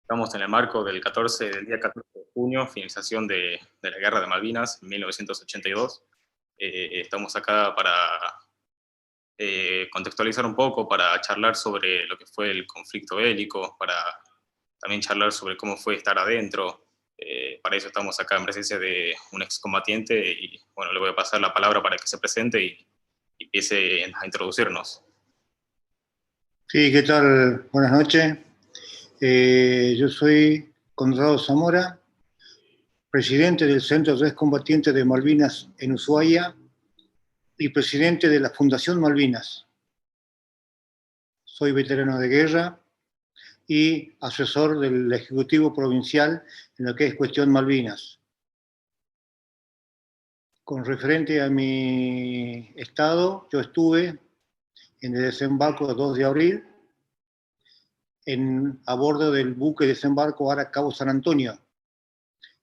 Estamos en el marco del día 14 de junio, finalización de la Guerra de Malvinas en 1982. Estamos acá para contextualizar un poco, para charlar sobre lo que fue el conflicto bélico, para también charlar sobre cómo fue estar adentro. Para eso estamos acá en presencia de un excombatiente y bueno, le voy a pasar la palabra para que se presente y empiece a introducirnos. Sí, ¿qué tal? Buenas noches. Yo soy Conrado Zamora, presidente del Centro de Excombatientes de Malvinas en Ushuaia y presidente de la Fundación Malvinas. Soy veterano de guerra y asesor del Ejecutivo Provincial en lo que es cuestión Malvinas. Con referente a mi estado, yo estuve en el desembarco 2 de abril a bordo del buque de desembarco Ara Cabo San Antonio,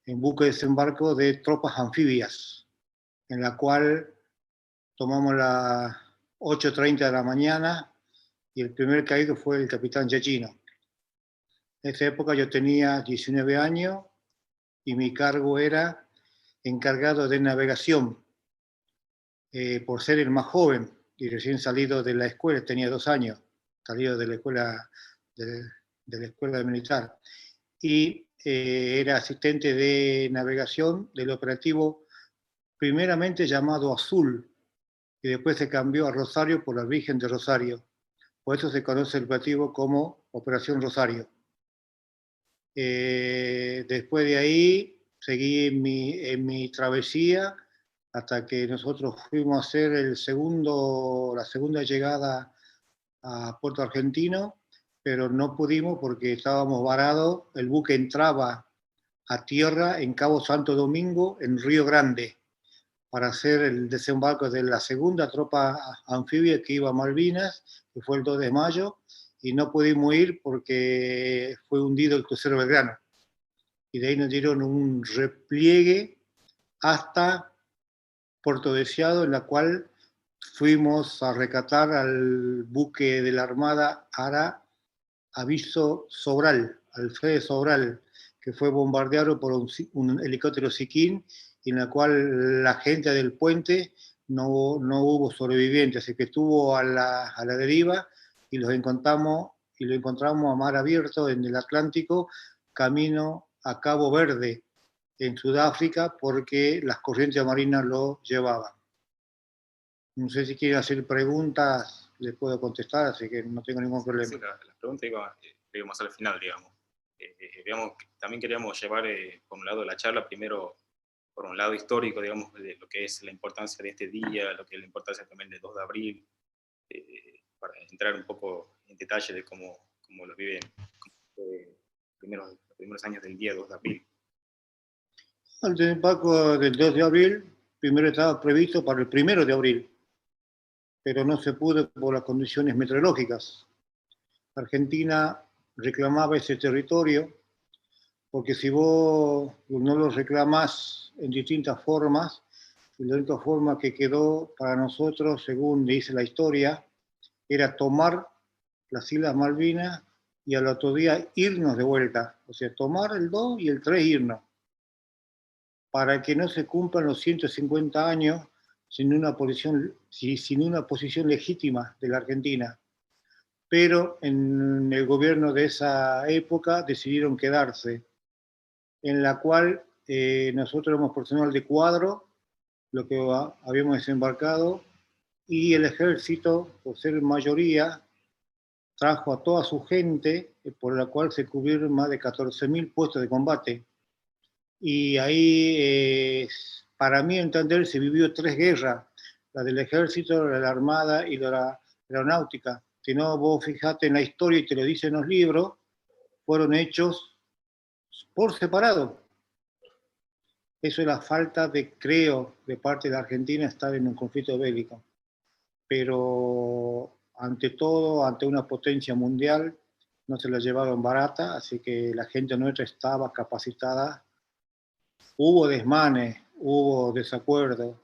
en buque de desembarco de tropas anfibias, en la cual tomamos las 8:30 de la mañana y el primer caído fue el capitán Giachino. En esa época yo tenía 19 años y mi cargo era encargado de navegación, por ser el más joven y recién salido de la escuela, tenía 2 años, salido de la escuela, de la escuela militar. Y era asistente de navegación del operativo primeramente llamado Azul, y después se cambió a Rosario por la Virgen de Rosario. Por eso se conoce el operativo como Operación Rosario. Después de ahí seguí en mi travesía hasta que nosotros fuimos a hacer la segunda llegada a Puerto Argentino, pero no pudimos porque estábamos varados. El buque entraba a tierra en Cabo Santo Domingo, en Río Grande, para hacer el desembarco de la segunda tropa anfibia que iba a Malvinas, que fue el 2 de mayo, y no pudimos ir porque fue hundido el crucero Belgrano. Y de ahí nos dieron un repliegue hasta Puerto Deseado, en la cual fuimos a rescatar al buque de la Armada Ara Aviso Sobral, Alfredo Sobral, que fue bombardeado por un helicóptero Siquín, en la cual la gente del puente no hubo sobrevivientes, así que estuvo a la deriva y lo encontramos a mar abierto en el Atlántico, camino a Cabo Verde, en Sudáfrica, porque las corrientes marinas lo llevaban. No sé si quieren hacer preguntas, les puedo contestar, así que no tengo ningún problema. Sí, la pregunta íbamos al final, digamos. Digamos, también queríamos llevar, por un lado, la charla primero por un lado histórico, digamos, de lo que es la importancia de este día, lo que es la importancia también del 2 de abril, para entrar un poco en detalle de cómo lo viven los primeros años del día 2 de abril. El desembarco del 2 de abril, primero estaba previsto para el 1 de abril, pero no se pudo por las condiciones meteorológicas. Argentina reclamaba ese territorio, porque si vos no lo reclamás en distintas formas, la única forma que quedó para nosotros, según dice la historia, era tomar las Islas Malvinas y al otro día irnos de vuelta. O sea, tomar el 2 y el 3 irnos, para que no se cumplan los 150 años sin una posición legítima de la Argentina. Pero en el gobierno de esa época decidieron quedarse, en la cual nosotros éramos personal de cuadro, lo que habíamos desembarcado, y el ejército, por ser mayoría, trajo a toda su gente, por la cual se cubrieron más de 14.000 puestos de combate. Y ahí, para mí entender, se vivió 3 guerras, la del ejército, la de la armada y la aeronáutica. Si no, vos fijate en la historia y te lo dicen los libros, fueron hechos por separado. Eso es la falta de, creo, de parte de la Argentina estar en un conflicto bélico. Pero ante todo, ante una potencia mundial, no se la llevaron barata, así que la gente nuestra estaba capacitada. Hubo desmanes, hubo desacuerdos,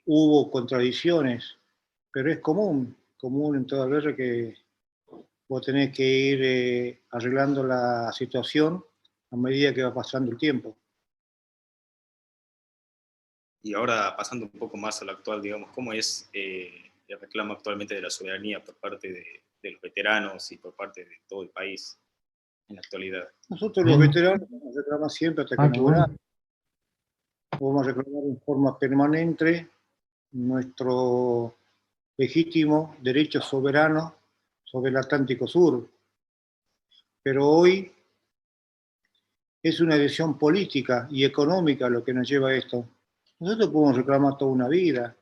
hubo contradicciones, pero es común en toda guerra que vos tenés que ir arreglando la situación a medida que va pasando el tiempo. Y ahora, pasando un poco más a lo actual, digamos, ¿cómo es el reclamo actualmente de la soberanía por parte de los veteranos y por parte de todo el país en la actualidad? Nosotros los veteranos vamos a reclamar siempre hasta que nos muramos. Vamos a reclamar en forma permanente nuestro legítimo derecho soberano sobre el Atlántico Sur. Pero hoy es una decisión política y económica lo que nos lleva a esto. Nosotros podemos reclamar toda una vida,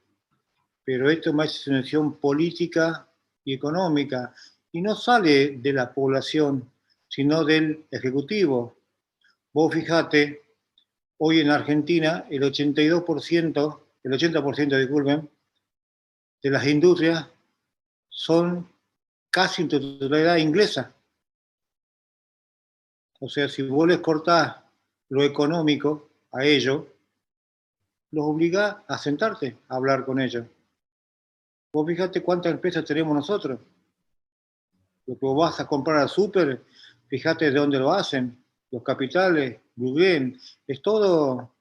pero esto más es una decisión política y económica, y no sale de la población, sino del Ejecutivo. Vos fijate, hoy en Argentina el 82%, el 80%, disculpen, de las industrias son casi en totalidad inglesas. O sea, si vos les cortás lo económico a ellos, los obligás a sentarte a hablar con ellos. Vos fíjate cuántas empresas tenemos nosotros. Lo que vos vas a comprar al súper, fíjate de dónde lo hacen, los capitales, Google, es todo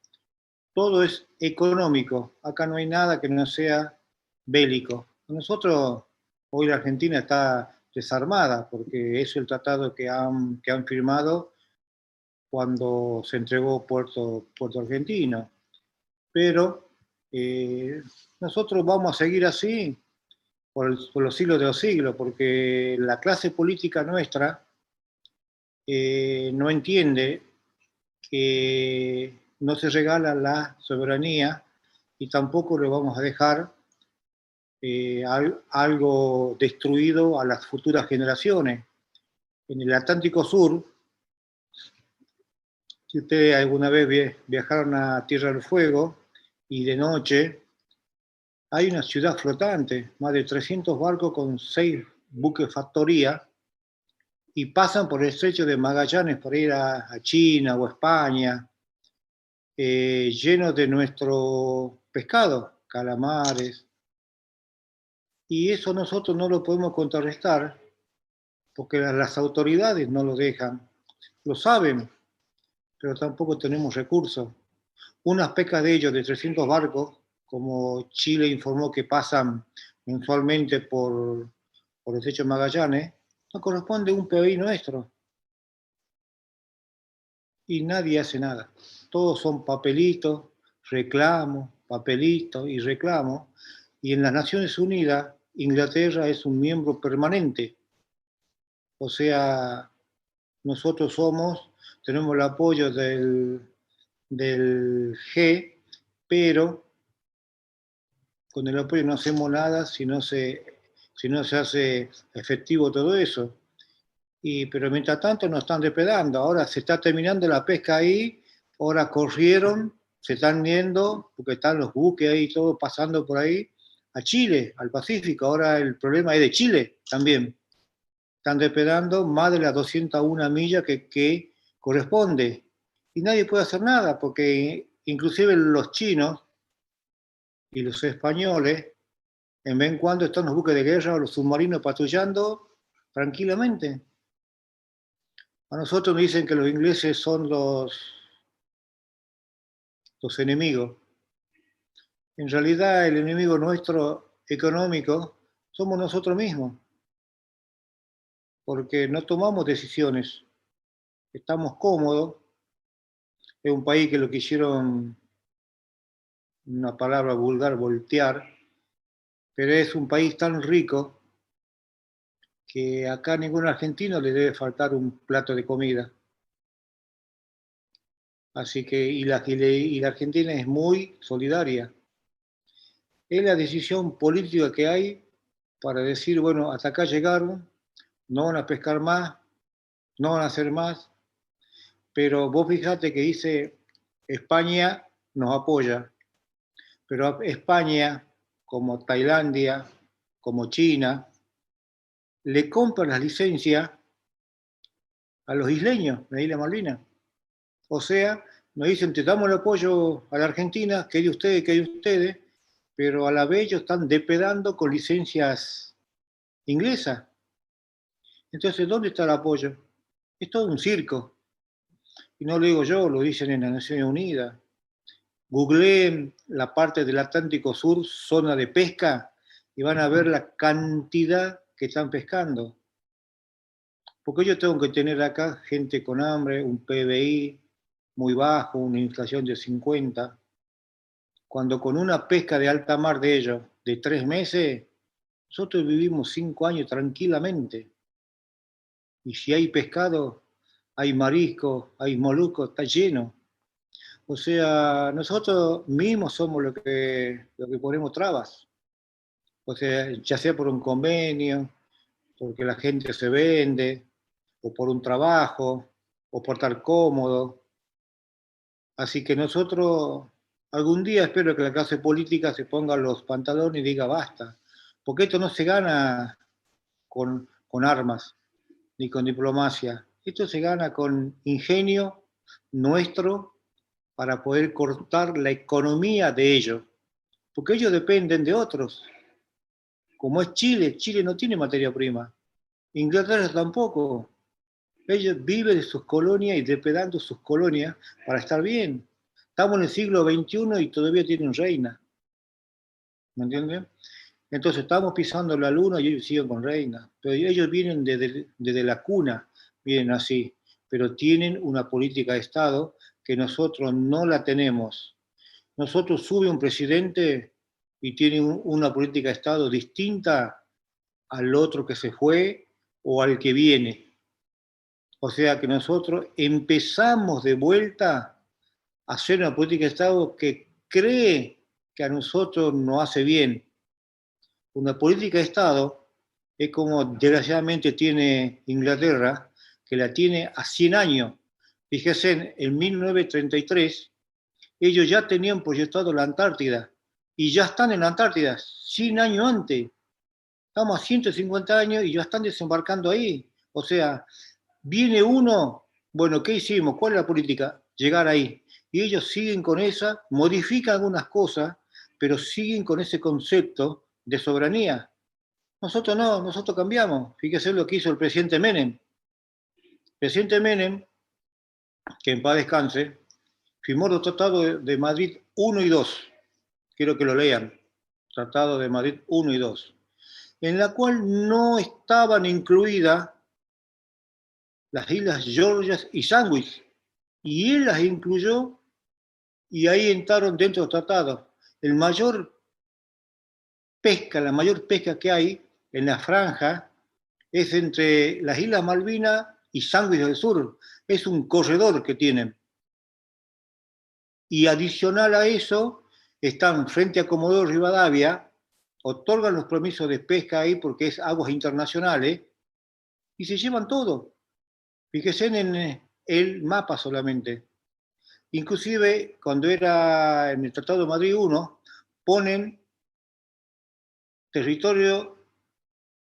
es económico. Acá no hay nada que no sea bélico. Nosotros, hoy la Argentina está desarmada porque es el tratado que han firmado cuando se entregó Puerto Argentino. Pero nosotros vamos a seguir así por los siglos de los siglos, porque la clase política nuestra no entiende que no se regala la soberanía y tampoco le vamos a dejar algo destruido a las futuras generaciones. En el Atlántico Sur, si ustedes alguna vez viajaron a Tierra del Fuego y de noche, hay una ciudad flotante, más de 300 barcos con 6 buques factoría, y pasan por el estrecho de Magallanes para ir a China o España, llenos de nuestro pescado, calamares. Y eso nosotros no lo podemos contrarrestar porque las autoridades no lo dejan. Lo saben, pero tampoco tenemos recursos. Unas pescas de ellos de 300 barcos, como Chile informó que pasan mensualmente por el estrecho de Magallanes, no corresponde a un PBI nuestro. Y nadie hace nada. Todos son papelitos, reclamos, papelitos y reclamos. Y en las Naciones Unidas, Inglaterra es un miembro permanente. O sea, nosotros tenemos el apoyo del G, pero con el apoyo no hacemos nada si no se hace efectivo todo eso. Pero mientras tanto nos están depredando. Ahora se está terminando la pesca ahí, ahora corrieron, se están yendo, porque están los buques ahí, todos pasando por ahí, a Chile, al Pacífico. Ahora el problema es de Chile también. Están depredando más de las 201 millas que corresponde. Y nadie puede hacer nada, porque inclusive los chinos y los españoles, en vez en cuando están los buques de guerra o los submarinos patrullando tranquilamente. A nosotros nos dicen que los ingleses son los enemigos. En realidad, el enemigo nuestro económico somos nosotros mismos, porque no tomamos decisiones, estamos cómodos. Es un país que lo quisieron, una palabra vulgar, voltear, pero es un país tan rico que acá a ningún argentino le debe faltar un plato de comida. Así que, y la Argentina es muy solidaria. Es la decisión política que hay para decir, bueno, hasta acá llegaron, no van a pescar más, no van a hacer más, pero vos fijate que dice España nos apoya, pero España, como Tailandia, como China, le compran las licencias a los isleños de la Isla Malvinas. O sea, nos dicen, te damos el apoyo a la Argentina, que de ustedes, pero a la vez ellos están depredando con licencias inglesas. Entonces, ¿dónde está el apoyo? Es todo un circo. Y no lo digo yo, lo dicen en las Naciones Unidas. Googleen la parte del Atlántico Sur, zona de pesca, y van a ver la cantidad que están pescando. Porque yo tengo que tener acá gente con hambre, un PBI muy bajo, una inflación de 50, cuando con una pesca de alta mar de ellos, de 3 meses, nosotros vivimos 5 años tranquilamente. Y si hay pescado, hay marisco, hay molusco, está lleno. O sea, nosotros mismos somos lo que ponemos trabas. O sea, ya sea por un convenio, porque la gente se vende, o por un trabajo, o por estar cómodo. Así que nosotros, algún día espero que la clase política se ponga los pantalones y diga basta. Porque esto no se gana con armas, ni con diplomacia. Esto se gana con ingenio nuestro para poder cortar la economía de ellos, porque ellos dependen de otros. Como es Chile, Chile no tiene materia prima, Inglaterra tampoco. Ellos viven de sus colonias y depredando sus colonias para estar bien. Estamos en el siglo XXI y todavía tienen reina, ¿me entienden? Entonces estamos pisando la luna y ellos siguen con reina, pero ellos vienen desde la cuna, vienen así, pero tienen una política de Estado que nosotros no la tenemos. Nosotros sube un presidente y tiene una política de Estado distinta al otro que se fue o al que viene. O sea que nosotros empezamos de vuelta a hacer una política de Estado que cree que a nosotros nos hace bien. Una política de Estado es como desgraciadamente tiene Inglaterra, que la tiene a 100 años. Fíjense, en 1933 ellos ya tenían proyectado la Antártida y ya están en la Antártida 100 años antes. Estamos a 150 años y ya están desembarcando ahí. O sea, viene uno, bueno, ¿qué hicimos? ¿Cuál es la política? Llegar ahí. Y ellos siguen con esa, modifican algunas cosas, pero siguen con ese concepto de soberanía. Nosotros no, nosotros cambiamos. Fíjese lo que hizo el presidente Menem. El presidente Menem, que en paz descanse, firmó los tratados de Madrid 1 y 2. Quiero que lo lean. Tratado de Madrid 1 y 2. En la cual no estaban incluidas las islas Georgias y Sandwich. Y él las incluyó y ahí entraron dentro del tratado. La mayor pesca que hay en la franja es entre las Islas Malvinas y Sandwich del Sur. Es un corredor que tienen. Y adicional a eso, están frente a Comodoro Rivadavia, otorgan los permisos de pesca ahí porque es aguas internacionales, y se llevan todo. Fíjense en el mapa solamente. Inclusive, cuando era en el Tratado de Madrid 1, ponen territorio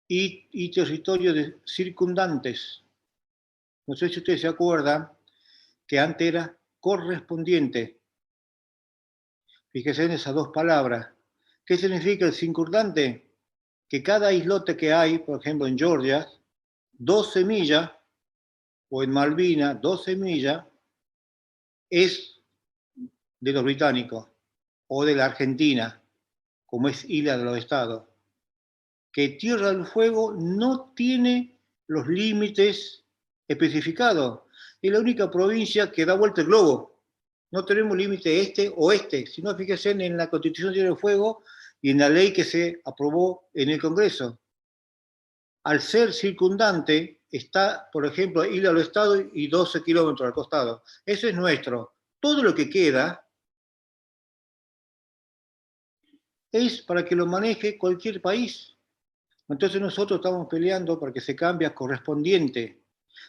y territorio de circundantes. No sé si ustedes se acuerdan que antes era correspondiente. Fíjense en esas dos palabras. ¿Qué significa el circundante? Que cada islote que hay, por ejemplo en Georgia, 12 millas, o en Malvinas, 12 millas, es de los británicos, o de la Argentina, como es Isla de los Estados. Que Tierra del Fuego no tiene los límites especificados. Es la única provincia que da vuelta el globo. No tenemos límite este-oeste, sino fíjense en la Constitución de Tierra del Fuego y en la ley que se aprobó en el Congreso. Al ser circundante, está, por ejemplo, Isla de los Estados y 12 kilómetros al costado. Eso es nuestro. Todo lo que queda es para que lo maneje cualquier país. Entonces nosotros estamos peleando para que se cambie a correspondiente.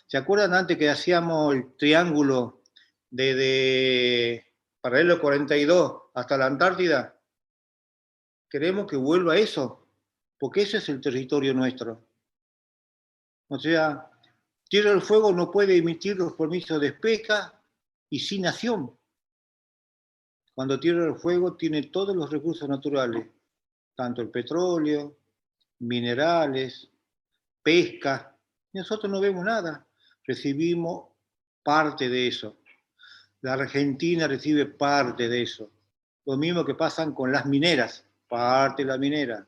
¿Se acuerdan antes que hacíamos el triángulo desde paralelo 42 hasta la Antártida? Queremos que vuelva eso, porque ese es el territorio nuestro. O sea, Tierra del Fuego no puede emitir los permisos de pesca y sin nación. Cuando Tierra del Fuego tiene todos los recursos naturales, tanto el petróleo, minerales, pesca. Nosotros no vemos nada, recibimos parte de eso. La Argentina recibe parte de eso. Lo mismo que pasan con las mineras, parte de la minera.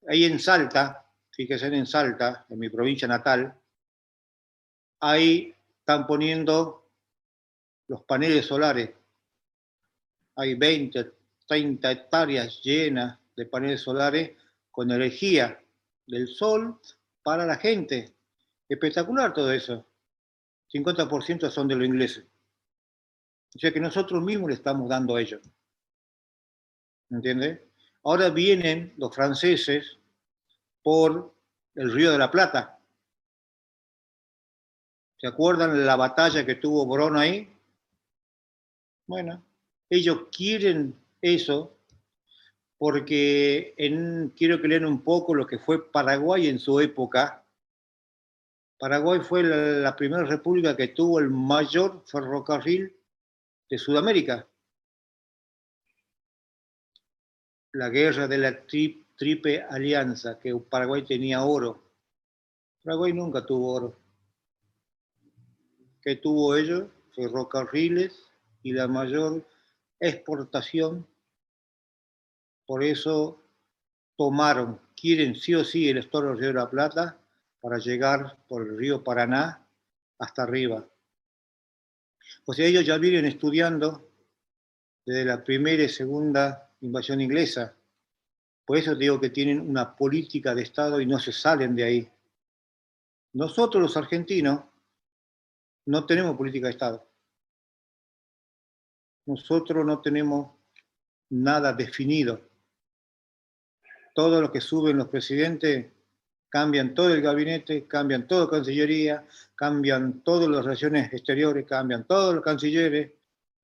Ahí en Salta, fíjense en Salta, en mi provincia natal, ahí están poniendo los paneles solares. Hay 20, 30 hectáreas llenas de paneles solares con energía del sol para la gente. Espectacular todo eso. 50% son de los ingleses. O sea que nosotros mismos le estamos dando a ellos. ¿Entiendes? Ahora vienen los franceses por el Río de la Plata. ¿Se acuerdan la batalla que tuvo Morón ahí? Bueno, ellos quieren eso porque quiero que lean un poco lo que fue Paraguay en su época. Paraguay fue la primera república que tuvo el mayor ferrocarril de Sudamérica. La guerra de la Triple Alianza, que Paraguay tenía oro. Paraguay nunca tuvo oro. ¿Qué tuvo ellos? Ferrocarriles y la mayor exportación. Por eso quieren sí o sí el estoro del Río de la Plata para llegar por el río Paraná hasta arriba. O sea, ellos ya vienen estudiando desde la primera y segunda invasión inglesa. Por eso digo que tienen una política de Estado y no se salen de ahí. Nosotros los argentinos no tenemos política de Estado. Nosotros no tenemos nada definido. Todo lo que suben los presidentes cambian todo el gabinete, cambian toda la Cancillería, cambian todas las relaciones exteriores, cambian todos los cancilleres,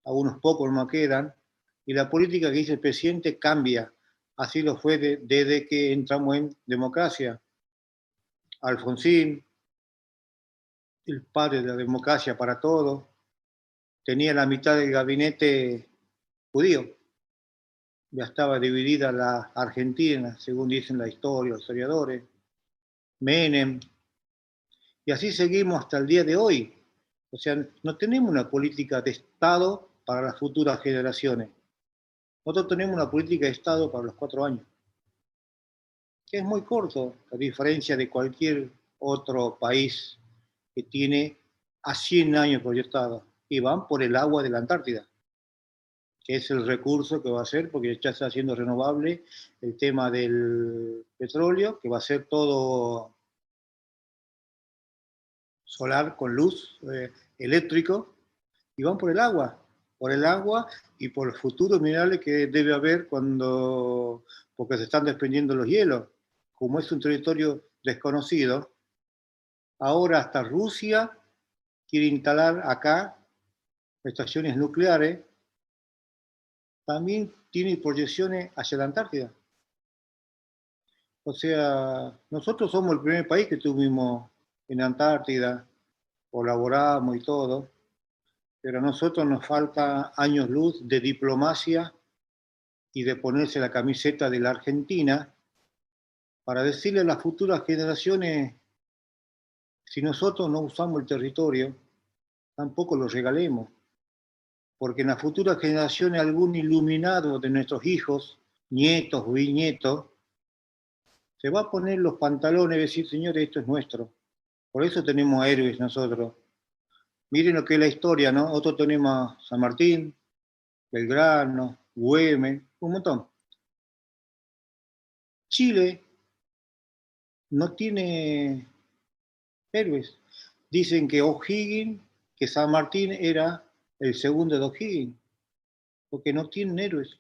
algunos pocos más quedan, y la política que dice el presidente cambia. Así lo fue desde que entramos en democracia. Alfonsín, el padre de la democracia para todos, tenía la mitad del gabinete judío. Ya estaba dividida la Argentina, según dicen la historia, los historiadores. Menem, y así seguimos hasta el día de hoy. O sea, no tenemos una política de Estado para las futuras generaciones. Nosotros tenemos una política de Estado para los 4 años, que es muy corto, a diferencia de cualquier otro país que tiene a 100 años proyectados, y van por el agua de la Antártida, que es el recurso que va a ser, porque ya está haciendo renovable el tema del petróleo, que va a ser todo solar con luz eléctrico, y van por el agua y por los futuros minerales que debe haber porque se están desprendiendo los hielos. Como es un territorio desconocido, ahora hasta Rusia quiere instalar acá estaciones nucleares, también tiene proyecciones hacia la Antártida. O sea, nosotros somos el primer país que tuvimos en Antártida, colaboramos y todo, pero a nosotros nos falta años luz de diplomacia y de ponerse la camiseta de la Argentina para decirle a las futuras generaciones, si nosotros no usamos el territorio, tampoco lo regalemos, porque en las futuras generaciones algún iluminado de nuestros hijos, nietos o bisnietos, se va a poner los pantalones y decir, señores, esto es nuestro. Por eso tenemos héroes nosotros. Miren lo que es la historia, ¿no? Nosotros tenemos a San Martín, Belgrano, Güemes, un montón. Chile no tiene héroes. Dicen que O'Higgins, que San Martín era el segundo de O'Higgins, porque no tienen héroes.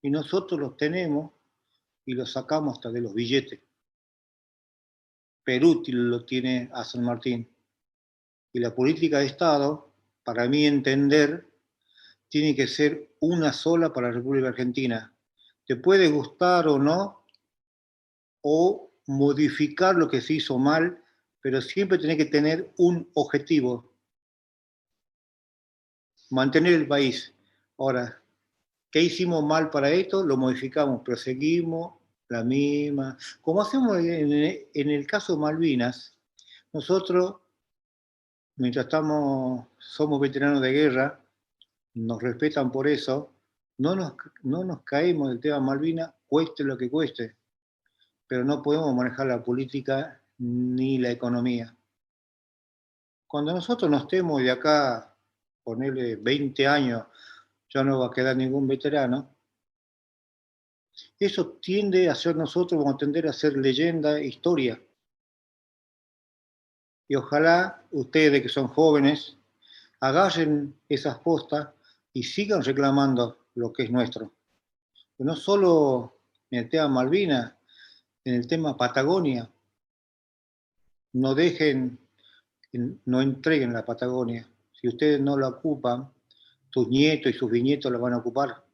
Y nosotros los tenemos y los sacamos hasta de los billetes. Perú lo tiene a San Martín. Y la política de Estado, para mí entender, tiene que ser una sola para la República Argentina. Te puede gustar o no, o modificar lo que se hizo mal, pero siempre tiene que tener un objetivo: mantener el país. Ahora, ¿qué hicimos mal para esto? Lo modificamos, pero seguimos la misma. Como hacemos en el caso Malvinas, nosotros, mientras somos veteranos de guerra, nos respetan por eso, no nos caemos del tema Malvinas, cueste lo que cueste, pero no podemos manejar la política ni la economía. Cuando nosotros nos estemos de acá, ponerle 20 años, ya no va a quedar ningún veterano, eso tiende a ser nosotros, vamos a tender a ser leyenda, historia. Y ojalá ustedes que son jóvenes agarren esas postas y sigan reclamando lo que es nuestro. No solo en el tema Malvinas, en el tema Patagonia, no dejen, no entreguen la Patagonia. Si ustedes no la ocupan, sus nietos y sus bisnietos la van a ocupar.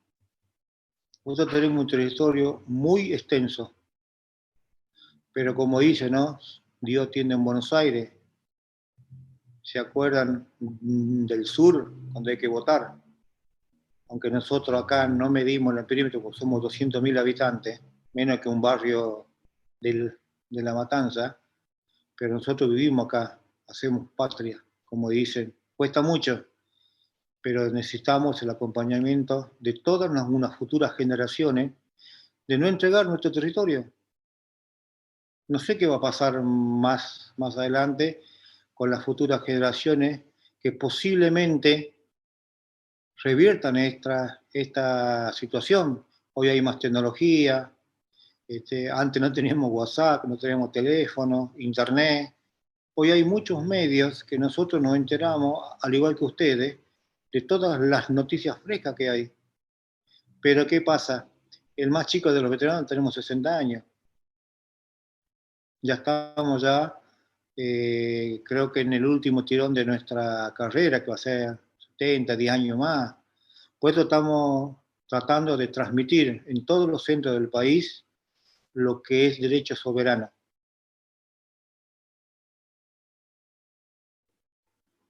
Nosotros tenemos un territorio muy extenso, pero como dice, ¿no? Dios tiene en Buenos Aires. ¿Se acuerdan del sur cuando hay que votar? Aunque nosotros acá no medimos el perímetro porque somos 200.000 habitantes, menos que un barrio de La Matanza, pero nosotros vivimos acá, hacemos patria, como dicen. Cuesta mucho, pero necesitamos el acompañamiento de todas unas futuras generaciones de no entregar nuestro territorio. No sé qué va a pasar más adelante con las futuras generaciones que posiblemente reviertan esta situación. Hoy hay más tecnología, antes no teníamos WhatsApp, no teníamos teléfono, internet. Hoy hay muchos medios que nosotros nos enteramos, al igual que ustedes, de todas las noticias frescas que hay. Pero ¿qué pasa? El más chico de los veteranos tenemos 60 años. Ya estamos creo que en el último tirón de nuestra carrera, que va a ser 70, 10 años más. Por eso estamos tratando de transmitir en todos los centros del país lo que es derecho soberano.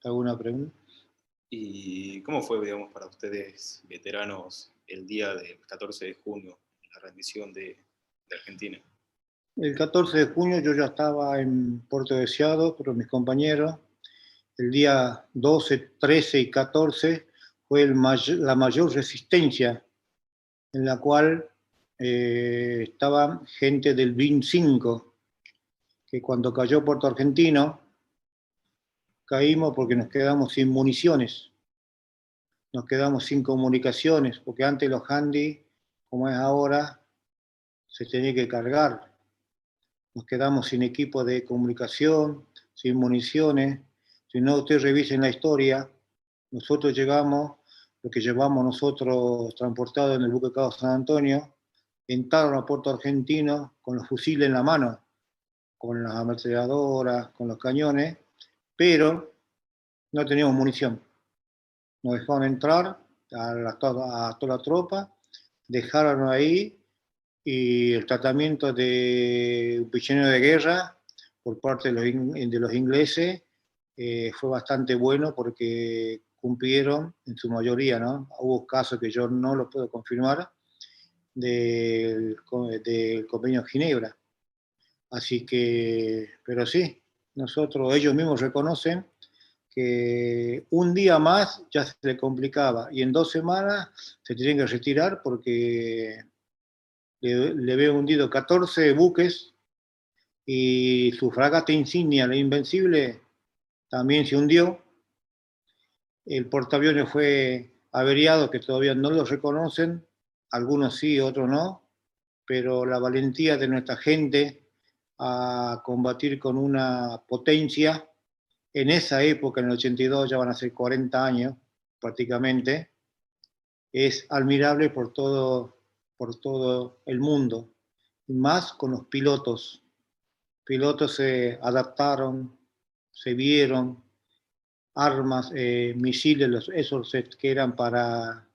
¿Alguna pregunta? ¿Y cómo fue, digamos, para ustedes, veteranos, el día del 14 de junio, la rendición de Argentina? El 14 de junio yo ya estaba en Puerto Deseado, pero mis compañeros, el día 12, 13 y 14 fue la mayor resistencia en la cual estaba gente del BIN 5, que cuando cayó Puerto Argentino, caímos porque nos quedamos sin municiones, nos quedamos sin comunicaciones, porque antes los handy, como es ahora, se tenía que cargar. Nos quedamos sin equipo de comunicación, sin municiones. Si no, ustedes revisen la historia, nosotros llegamos, lo que llevamos nosotros transportado en el buque Cabo San Antonio, entraron a Puerto Argentino con los fusiles en la mano, con las ametralladoras, con los cañones, pero no teníamos munición. Nos dejaron entrar a toda la tropa, dejaron ahí y el tratamiento de un prisionero de guerra por parte de los ingleses fue bastante bueno porque cumplieron en su mayoría, ¿no? Hubo casos que yo no los puedo confirmar del convenio de Ginebra. Así que, pero sí, ellos mismos reconocen que un día más ya se le complicaba y en 2 semanas se tienen que retirar porque le había hundido 14 buques y su fragata insignia, la Invencible, también se hundió. El portaaviones fue averiado, que todavía no lo reconocen, algunos sí, otros no, pero la valentía de nuestra gente a combatir con una potencia, en esa época, en el 82, ya van a ser 40 años prácticamente, es admirable por todo el mundo, más con los pilotos. Pilotos se adaptaron, se vieron, armas, misiles, esos que eran para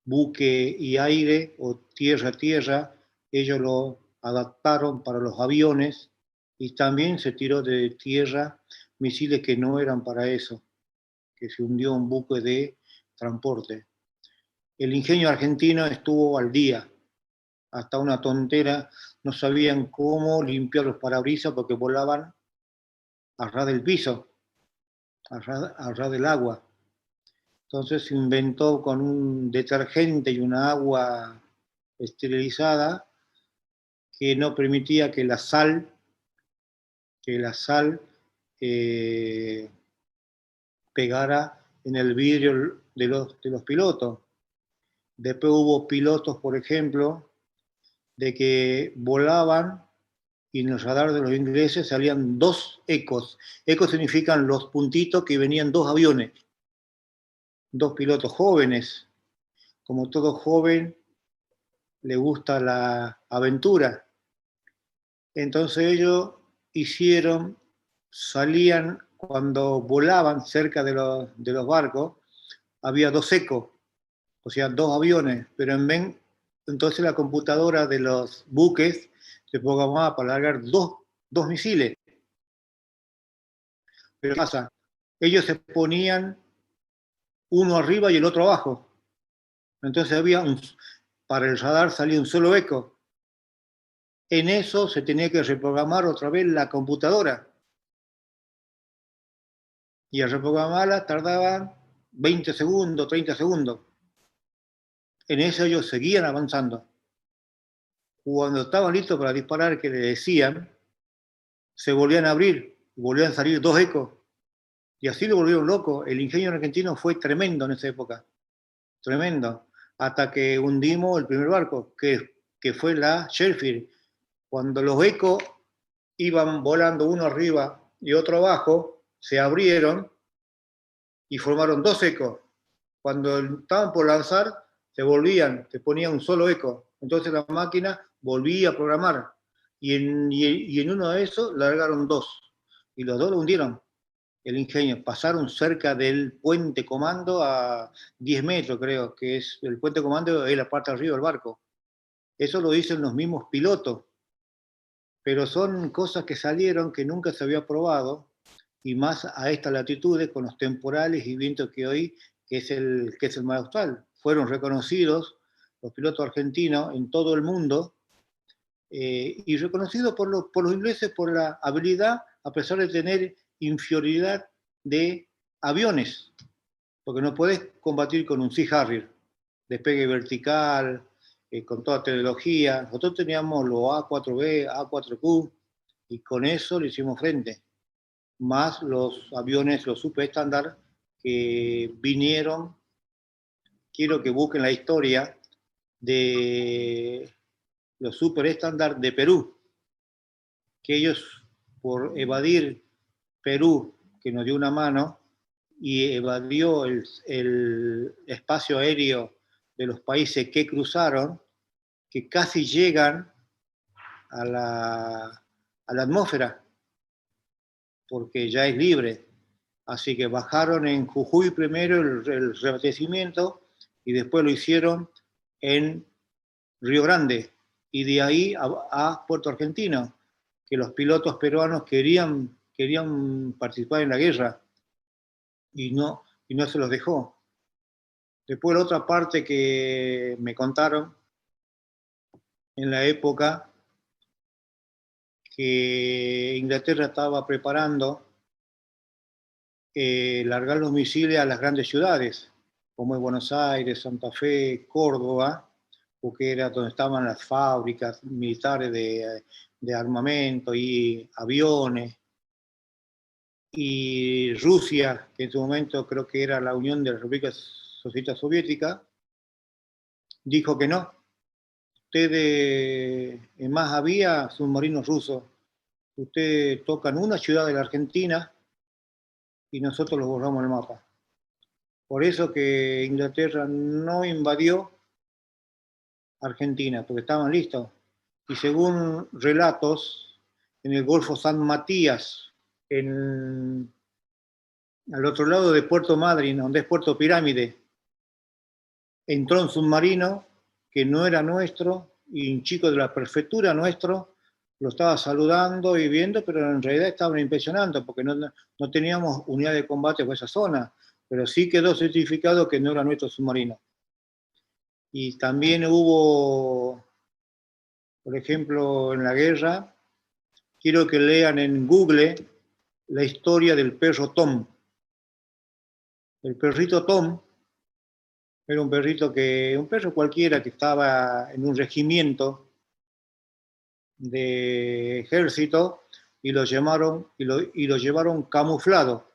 buque y aire o tierra-tierra, ellos lo adaptaron para los aviones y también se tiró de tierra misiles que no eran para eso, que se hundió un buque de transporte. El ingenio argentino estuvo al día, hasta una tontera, no sabían cómo limpiar los parabrisas porque volaban a ras del piso, a ras del agua. Entonces se inventó con un detergente y una agua esterilizada que no permitía que la sal pegara en el vidrio de los pilotos. Después hubo pilotos, por ejemplo, de que volaban y en el radar de los ingleses salían dos ecos. Ecos significan los puntitos que venían dos aviones, dos pilotos jóvenes. Como todo joven, le gusta la aventura. Entonces ellos salían cuando volaban cerca de los barcos, había dos ecos, o sea, dos aviones, pero entonces la computadora de los buques se programaba para largar dos misiles. Pero ¿qué pasa? Ellos se ponían uno arriba y el otro abajo. Entonces para el radar salía un solo eco. En eso se tenía que reprogramar otra vez la computadora. Y al reprogramarla tardaban 20 segundos, 30 segundos. En eso ellos seguían avanzando. Cuando estaban listos para disparar, que le decían, se volvían a abrir, volvían a salir dos ecos. Y así lo volvieron loco. El ingenio argentino fue tremendo en esa época. Tremendo. Hasta que hundimos el primer barco, que fue la Sheffield. Cuando los ecos iban volando uno arriba y otro abajo, se abrieron y formaron dos ecos. Cuando estaban por lanzar, se ponía un solo eco. Entonces la máquina volvía a programar. Y en uno de esos largaron dos. Y los dos lo hundieron. El ingenio. Pasaron cerca del puente comando a 10 metros, creo, que es el puente comando es la parte de arriba del barco. Eso lo dicen los mismos pilotos. Pero son cosas que salieron que nunca se había probado, y más a estas latitudes, con los temporales y vientos que hoy, que es el mar austral. Fueron reconocidos los pilotos argentinos en todo el mundo, y reconocidos por los ingleses por la habilidad, a pesar de tener inferioridad de aviones, porque no podés combatir con un Sea Harrier, despegue vertical, con toda tecnología. Nosotros teníamos los A4B, A4Q, y con eso le hicimos frente, más los aviones, los super estándar que vinieron. Quiero que busquen la historia de los super estándar de Perú, que ellos, por evadir Perú, que nos dio una mano, y evadió el espacio aéreo de los países que cruzaron, que casi llegan a la atmósfera, porque ya es libre. Así que bajaron en Jujuy primero el reabastecimiento y después lo hicieron en Río Grande, y de ahí a Puerto Argentino, que los pilotos peruanos querían participar en la guerra y no se los dejó. Después la otra parte que me contaron en la época que Inglaterra estaba preparando largar los misiles a las grandes ciudades, como es Buenos Aires, Santa Fe, Córdoba, porque era donde estaban las fábricas militares de armamento y aviones. Y Rusia, que en su momento creo que era la Unión de las Repúblicas Socialistas Soviéticas, dijo que no. Ustedes, más había submarinos rusos. Ustedes tocan una ciudad de la Argentina y nosotros los borramos el mapa. Por eso que Inglaterra no invadió Argentina, porque estaban listos. Y según relatos, en el Golfo San Matías, al otro lado de Puerto Madryn, donde es Puerto Pirámide, entró un submarino que no era nuestro, y un chico de la prefectura nuestro lo estaba saludando y viendo, pero en realidad estaban impresionando, porque no teníamos unidad de combate por esa zona, pero sí quedó certificado que no era nuestro submarino. Y también hubo Por ejemplo, en la guerra, quiero que lean en Google la historia del perro Tom. El perrito Tom era un perro cualquiera que estaba en un regimiento de ejército y lo llevaron camuflado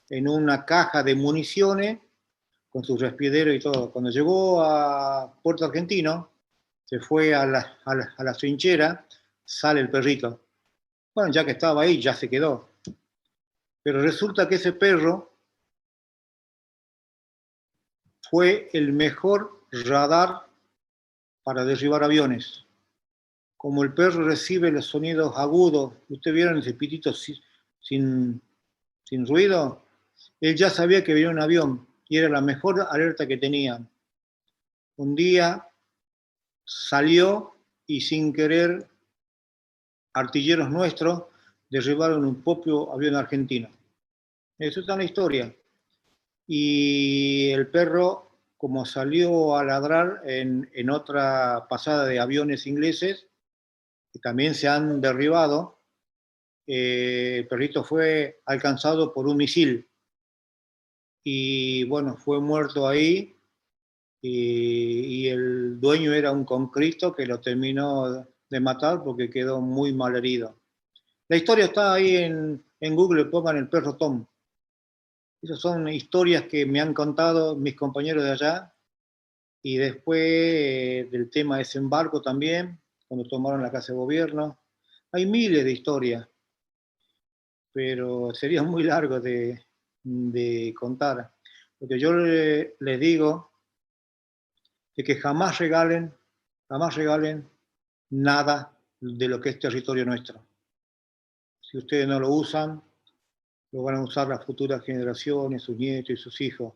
en una caja de municiones con su respiraderos y todo. Cuando llegó a Puerto Argentino, se fue a la trinchera, sale el perrito. Bueno, ya que estaba ahí, ya se quedó. Pero resulta que ese perro fue el mejor radar para derribar aviones. Como el perro recibe los sonidos agudos, ¿ustedes vieron ese pitito sin ruido? Él ya sabía que venía un avión y era la mejor alerta que tenían. Un día salió y sin querer artilleros nuestros derribaron un propio avión argentino. Eso está en la historia. Y el perro, como salió a ladrar en otra pasada de aviones ingleses, que también se han derribado, el perrito fue alcanzado por un misil. Y bueno, fue muerto ahí. Y el dueño era un conscripto que lo terminó de matar porque quedó muy mal herido. La historia está ahí en Google, pongan el perro Tom. Esas son historias que me han contado mis compañeros de allá. Y después del tema desembarco también, cuando tomaron la casa de gobierno. Hay miles de historias, pero sería muy largo de contar. Lo que yo les digo es que jamás regalen nada de lo que es territorio nuestro. Si ustedes no lo usan, lo van a usar las futuras generaciones, sus nietos y sus hijos.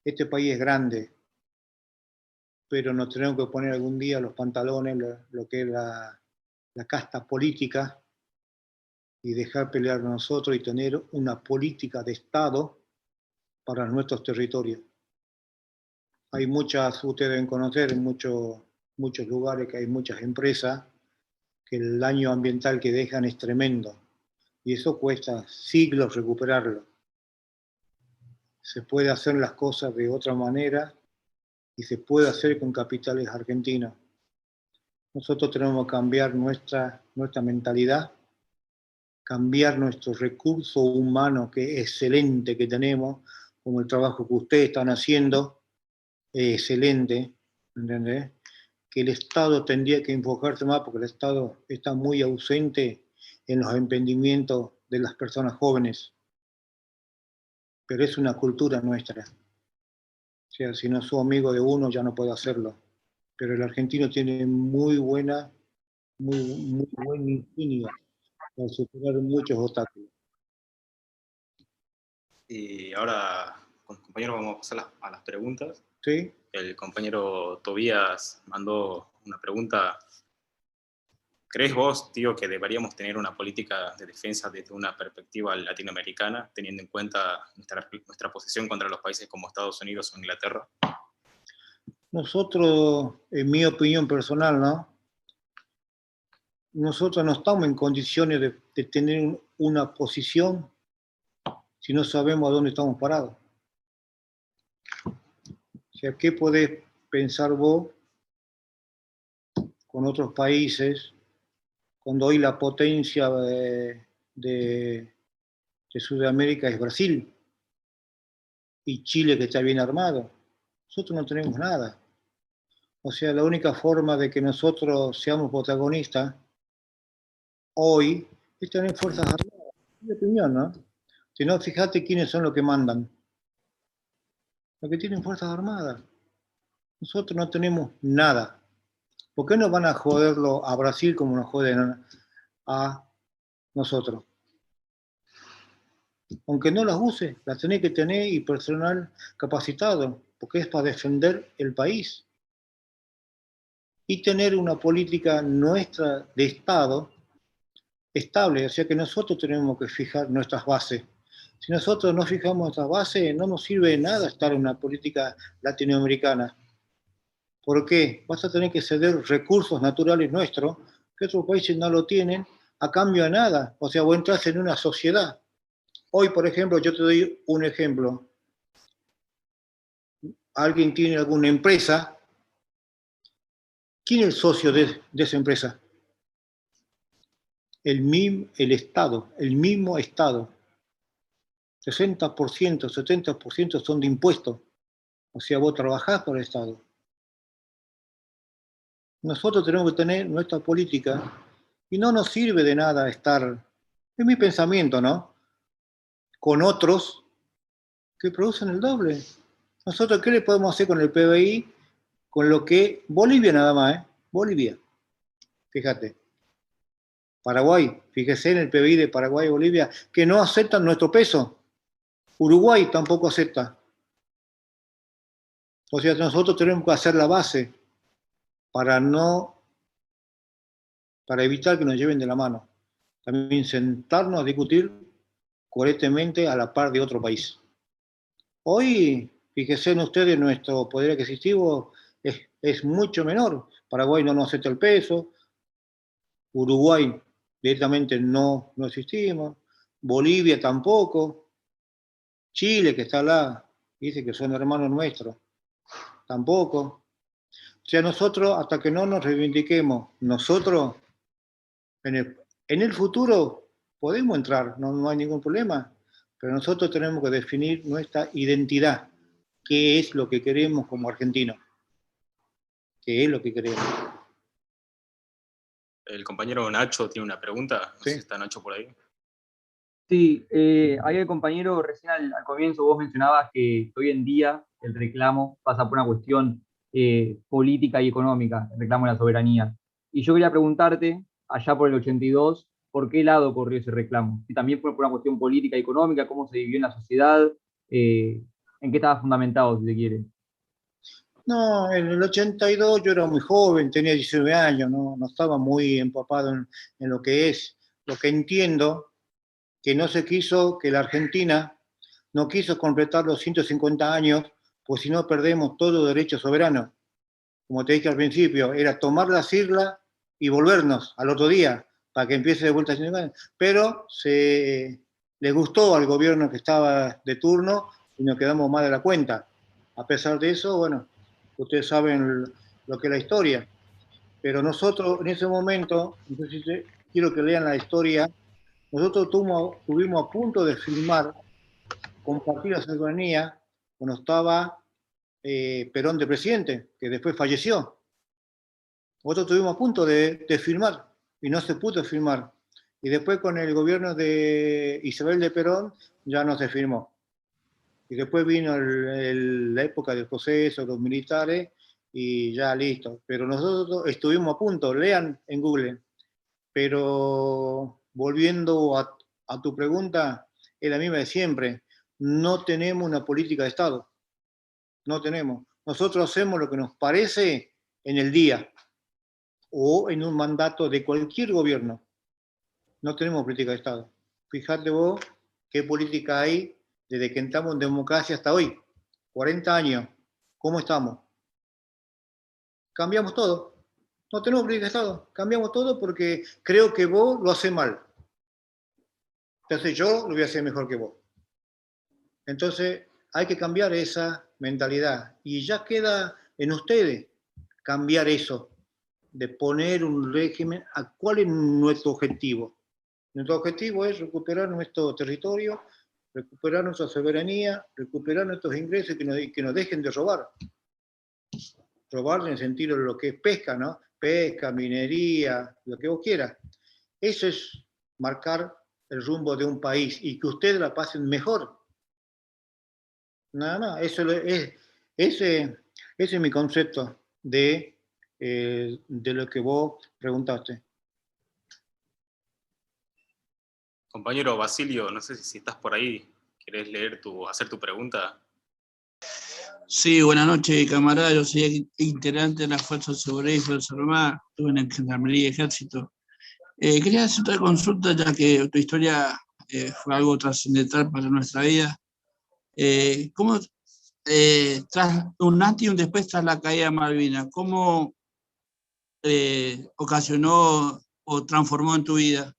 Este país es grande, pero nos tenemos que poner algún día los pantalones, lo que es la casta política, y dejar pelear a nosotros y tener una política de Estado para nuestros territorios. Hay muchas, ustedes deben conocer, en muchos lugares que hay muchas empresas que el daño ambiental que dejan es tremendo. Y eso cuesta siglos recuperarlo. Se puede hacer las cosas de otra manera y se puede hacer con capitales argentinos. Nosotros tenemos que cambiar nuestra mentalidad, cambiar nuestro recurso humano que es excelente que tenemos, como el trabajo que ustedes están haciendo, es excelente, ¿entendés? Que el Estado tendría que enfocarse más porque el Estado está muy ausente en los emprendimientos de las personas jóvenes. Pero es una cultura nuestra. O sea, si no soy amigo de uno, ya no puedo hacerlo. Pero el argentino tiene muy buen ingenio para superar muchos obstáculos. Y ahora, con el compañero, vamos a pasar a las preguntas. ¿Sí? El compañero Tobías mandó una pregunta. ¿Crees vos, tío, que deberíamos tener una política de defensa desde una perspectiva latinoamericana, teniendo en cuenta nuestra posición contra los países como Estados Unidos o Inglaterra? Nosotros, en mi opinión personal, ¿no? Nosotros no estamos en condiciones de tener una posición si no sabemos a dónde estamos parados. O sea, ¿qué podés pensar vos con otros países cuando hoy la potencia de Sudamérica es Brasil y Chile que está bien armado? Nosotros no tenemos nada. O sea, la única forma de que nosotros seamos protagonistas hoy es tener fuerzas armadas. Es mi opinión, ¿no? Si no, fíjate quiénes son los que mandan. Los que tienen fuerzas armadas. Nosotros no tenemos nada. ¿Por qué no van a joderlo a Brasil como nos joden a nosotros? Aunque no las use, las tenés que tener y personal capacitado, porque es para defender el país. Y tener una política nuestra de Estado estable, o sea que nosotros tenemos que fijar nuestras bases. Si nosotros no fijamos nuestras bases, no nos sirve de nada estar en una política latinoamericana. ¿Por qué? Vas a tener que ceder recursos naturales nuestros, que otros países no lo tienen, a cambio de nada. O sea, vos entras en una sociedad. Hoy, por ejemplo, yo te doy un ejemplo. Alguien tiene alguna empresa. ¿Quién es el socio de esa empresa? El Estado, el mismo Estado. 60%, 70% son de impuestos. O sea, vos trabajás para el Estado. Nosotros tenemos que tener nuestra política y no nos sirve de nada estar, es mi pensamiento, ¿no?, con otros que producen el doble. Nosotros, ¿qué le podemos hacer con el PBI? Con lo que Bolivia nada más, ¿eh? Bolivia, fíjate. Paraguay, fíjese en el PBI de Paraguay y Bolivia, que no aceptan nuestro peso. Uruguay tampoco acepta. O sea, nosotros tenemos que hacer la base para evitar que nos lleven de la mano. También sentarnos a discutir coherentemente a la par de otro país. Hoy, fíjense en ustedes, nuestro poder adquisitivo es mucho menor. Paraguay no nos acepta el peso, Uruguay directamente no existimos, Bolivia tampoco, Chile, que está al dice que son hermanos nuestros, tampoco. O sea, nosotros, hasta que no nos reivindiquemos, nosotros, en el futuro podemos entrar, no hay ningún problema, pero nosotros tenemos que definir nuestra identidad, qué es lo que queremos como argentinos, qué es lo que queremos. El compañero Nacho tiene una pregunta, no sé si está Nacho por ahí. Sí, ahí el compañero recién al comienzo vos mencionabas que hoy en día el reclamo pasa por una cuestión política y económica, el reclamo de la soberanía. Y yo quería preguntarte, allá por el 82, ¿por qué lado corrió ese reclamo? Si también fue por una cuestión política y económica, cómo se vivió en la sociedad, en qué estaba fundamentado, si se quiere. No, en el 82 yo era muy joven, tenía 19 años, no estaba muy empapado en lo que es. Lo que entiendo, que no se quiso, que la Argentina no quiso completar los 150 años, pues si no perdemos todo derecho soberano. Como te dije al principio, era tomar las islas y volvernos al otro día, para que empiece de vuelta. Pero le gustó al gobierno que estaba de turno y nos quedamos más de la cuenta. A pesar de eso, bueno, ustedes saben lo que es la historia. Pero nosotros en ese momento, entonces quiero que lean la historia, nosotros estuvimos a punto de firmar, compartir la soberanía, cuando estaba Perón de presidente, que después falleció. Nosotros estuvimos a punto de firmar y no se pudo firmar. Y después con el gobierno de Isabel de Perón ya no se firmó. Y después vino la época del proceso, los militares, y ya listo. Pero nosotros estuvimos a punto, lean en Google. Pero volviendo a tu pregunta, es la misma de siempre. No tenemos una política de Estado. No tenemos. Nosotros hacemos lo que nos parece en el día o en un mandato de cualquier gobierno. No tenemos política de Estado. Fíjate vos qué política hay desde que entramos en democracia hasta hoy. 40 años. ¿Cómo estamos? Cambiamos todo. No tenemos política de Estado. Cambiamos todo porque creo que vos lo haces mal. Entonces yo lo voy a hacer mejor que vos. Entonces hay que cambiar esa mentalidad. Y ya queda en ustedes cambiar eso, de poner un régimen. ¿Cuál es nuestro objetivo? Nuestro objetivo es recuperar nuestro territorio, recuperar nuestra soberanía, recuperar nuestros ingresos y que nos dejen de robar. Robar en el sentido de lo que es pesca, ¿no? Pesca, minería, lo que vos quieras. Eso es marcar el rumbo de un país y que ustedes la pasen mejor. Nada más. Ese es mi concepto de lo que vos preguntaste. Compañero Basilio, no sé si estás por ahí, ¿querés hacer tu pregunta? Sí, buenas noches, camarada. Yo soy integrante de la Fuerza de Seguridad y Fuerza Armada, estuve en Gendarmería y Ejército. Quería hacer otra consulta, ya que tu historia fue algo trascendental para nuestra vida. ¿Cómo tras un antes y un después tras la caída de Malvinas, ¿cómo ocasionó o transformó en tu vida?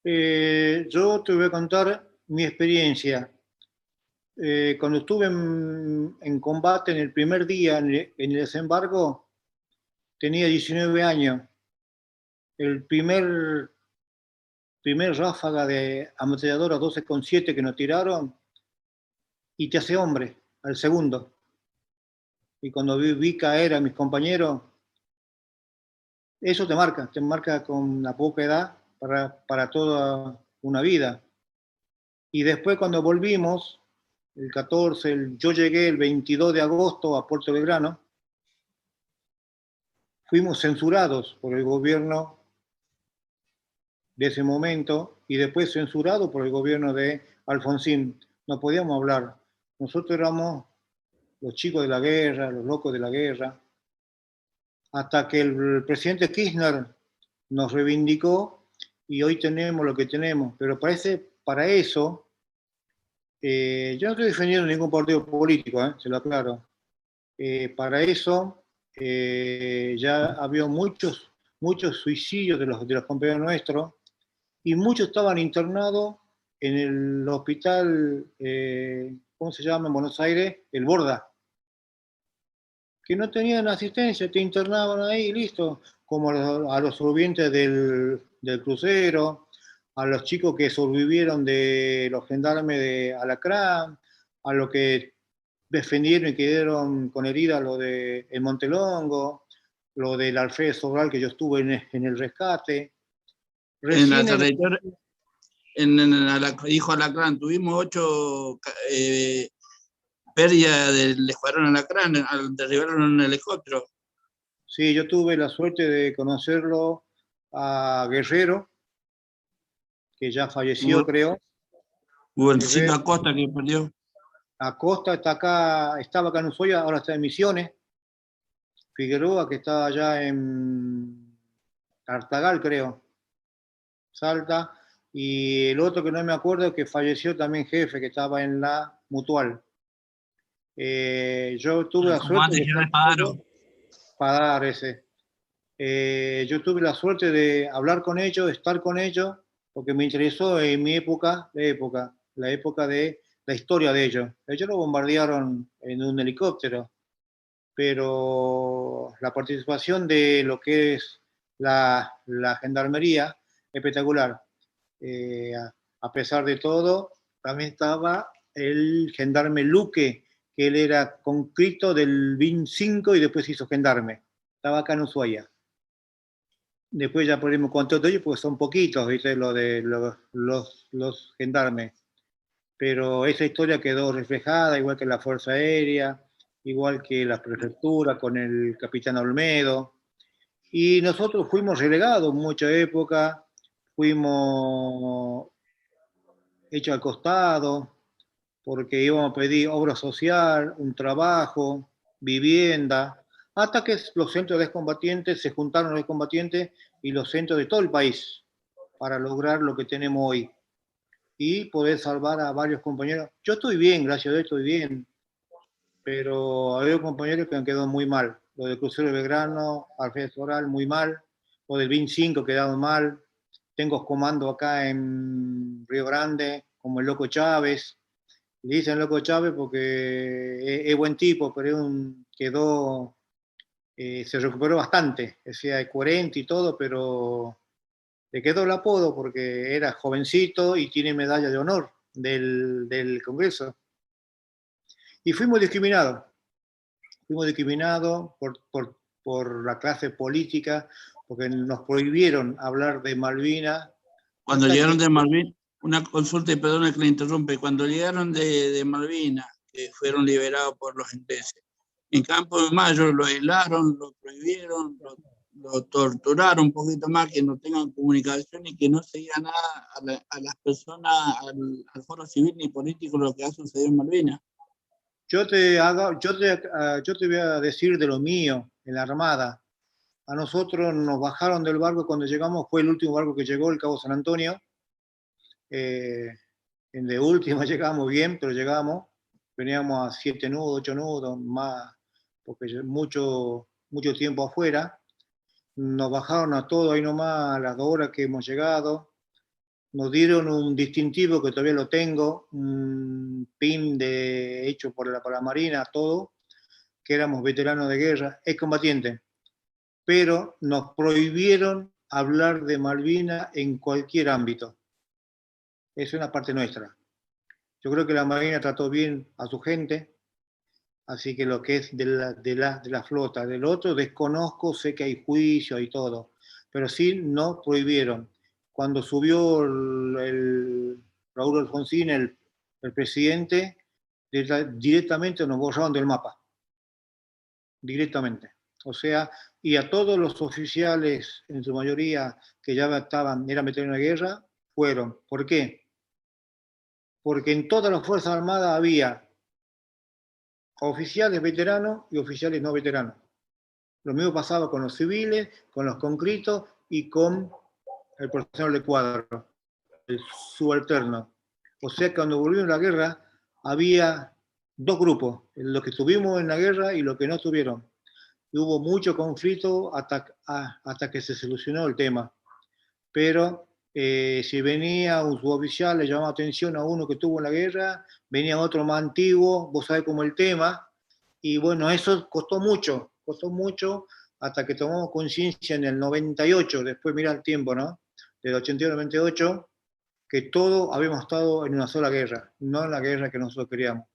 Yo te voy a contar mi experiencia. Cuando estuve en combate en el primer día, en el desembarco, tenía 19 años. El primer ráfaga de ametralladora 12,7 que nos tiraron, y te hace hombre al segundo. Y cuando vi caer a mis compañeros, eso te marca con la poca edad para toda una vida. Y después cuando volvimos, el 14, yo llegué el 22 de agosto a Puerto Belgrano, fuimos censurados por el gobierno de ese momento y después censurados por el gobierno de Alfonsín. No podíamos hablar. Nosotros éramos los chicos de la guerra, los locos de la guerra, hasta que el presidente Kirchner nos reivindicó y hoy tenemos lo que tenemos. Pero para eso, yo no estoy defendiendo ningún partido político, se lo aclaro. Para eso ya había muchos suicidios de los compañeros nuestros y muchos estaban internados en el hospital, ¿cómo se llama en Buenos Aires? El Borda, que no tenían asistencia, te internaban ahí y listo, como a los sobrevivientes del crucero, a los chicos que sobrevivieron de los gendarmes de Alacrán, a los que defendieron y quedaron con heridas, lo de el Montelongo, lo del Alfredo Sobral, que yo estuve en el rescate. Recién dijo Alacrán, tuvimos 8 pérdidas del escuadrón Alacrán al derribar un helicóptero. Sí, yo tuve la suerte de conocerlo a Guerrero, que ya falleció, creo. Guerrero Acosta, que perdió. Acosta estaba acá en Ushuaia, ahora está en Misiones. Figueroa, que estaba allá en Tartagal, creo. Salta. Y el otro que no me acuerdo, que falleció también jefe, que estaba en la Mutual. Yo tuve la suerte de Padar ese. Yo tuve la suerte de hablar con ellos, estar con ellos, porque me interesó en mi época, la época de la historia de ellos. Ellos lo bombardearon en un helicóptero, pero la participación de lo que es la gendarmería espectacular. A pesar de todo, también estaba el gendarme Luque, que él era conscripto del BIN 5 y después hizo gendarme. Estaba acá en Ushuaia. Después ya podemos contar de ellos porque son poquitos, ¿viste? Lo de los gendarmes. Pero esa historia quedó reflejada, igual que la Fuerza Aérea, igual que la prefectura con el capitán Olmedo. Y nosotros fuimos relegados en mucha época, fuimos hechos al costado, porque íbamos a pedir obra social, un trabajo, vivienda, hasta que los centros de excombatientes se juntaron los excombatientes y los centros de todo el país para lograr lo que tenemos hoy y poder salvar a varios compañeros. Yo estoy bien, gracias a Dios estoy bien, pero hay compañeros que han quedado muy mal. Lo del crucero de Belgrano, Alfredo Sobral, muy mal. Lo del BIN 5 quedado mal. Tengo comando acá en Río Grande, como el Loco Chávez. Le dicen Loco Chávez porque es buen tipo, pero quedó, se recuperó bastante. Decía, es 40 y todo, pero le quedó el apodo porque era jovencito y tiene medalla de honor del Congreso. Y fuimos discriminados por la clase política, porque nos prohibieron hablar de Malvinas. Cuando llegaron de Malvinas, una consulta, y perdona que le interrumpe, cuando llegaron de Malvinas, que fueron liberados por los ingleses, en Campo de Mayo lo aislaron, lo prohibieron, lo torturaron un poquito más, que no tengan comunicación y que no se diga nada a las personas, al foro civil ni político, lo que ha sucedido en Malvinas. Yo te voy a decir de lo mío en la Armada. A nosotros nos bajaron del barco cuando llegamos, fue el último barco que llegó, el Cabo San Antonio. En de última llegamos bien, pero llegamos. veníamos a 7 nudos, 8 nudos, más, porque mucho tiempo afuera. Nos bajaron a todo ahí nomás a las 2 horas que hemos llegado. Nos dieron un distintivo que todavía lo tengo, un pin hecho por la Marina, todo, que éramos veteranos de guerra, excombatientes. Pero nos prohibieron hablar de Malvinas en cualquier ámbito. Es una parte nuestra. Yo creo que la Marina trató bien a su gente, así que lo que es de la flota, del otro desconozco, sé que hay juicio y todo, pero sí no prohibieron. Cuando subió el Raúl Alfonsín, el presidente, directamente nos borraron del mapa, directamente. O sea, y a todos los oficiales, en su mayoría, que ya eran veteranos de guerra, fueron. ¿Por qué? Porque en todas las Fuerzas Armadas había oficiales veteranos y oficiales no veteranos. Lo mismo pasaba con los civiles, con los conscriptos y con el profesional de cuadro, el subalterno. O sea que cuando volvimos a la guerra había 2 grupos, los que estuvimos en la guerra y los que no estuvieron. Y hubo mucho conflicto hasta que se solucionó el tema. Pero si venía un suboficial, le llamaba atención a uno que estuvo en la guerra, venía otro más antiguo, vos sabés cómo el tema, y bueno, eso costó mucho hasta que tomamos conciencia en el 98, después mira el tiempo, ¿no? Del 81 al 98, que todos habíamos estado en una sola guerra, no en la guerra que nosotros queríamos.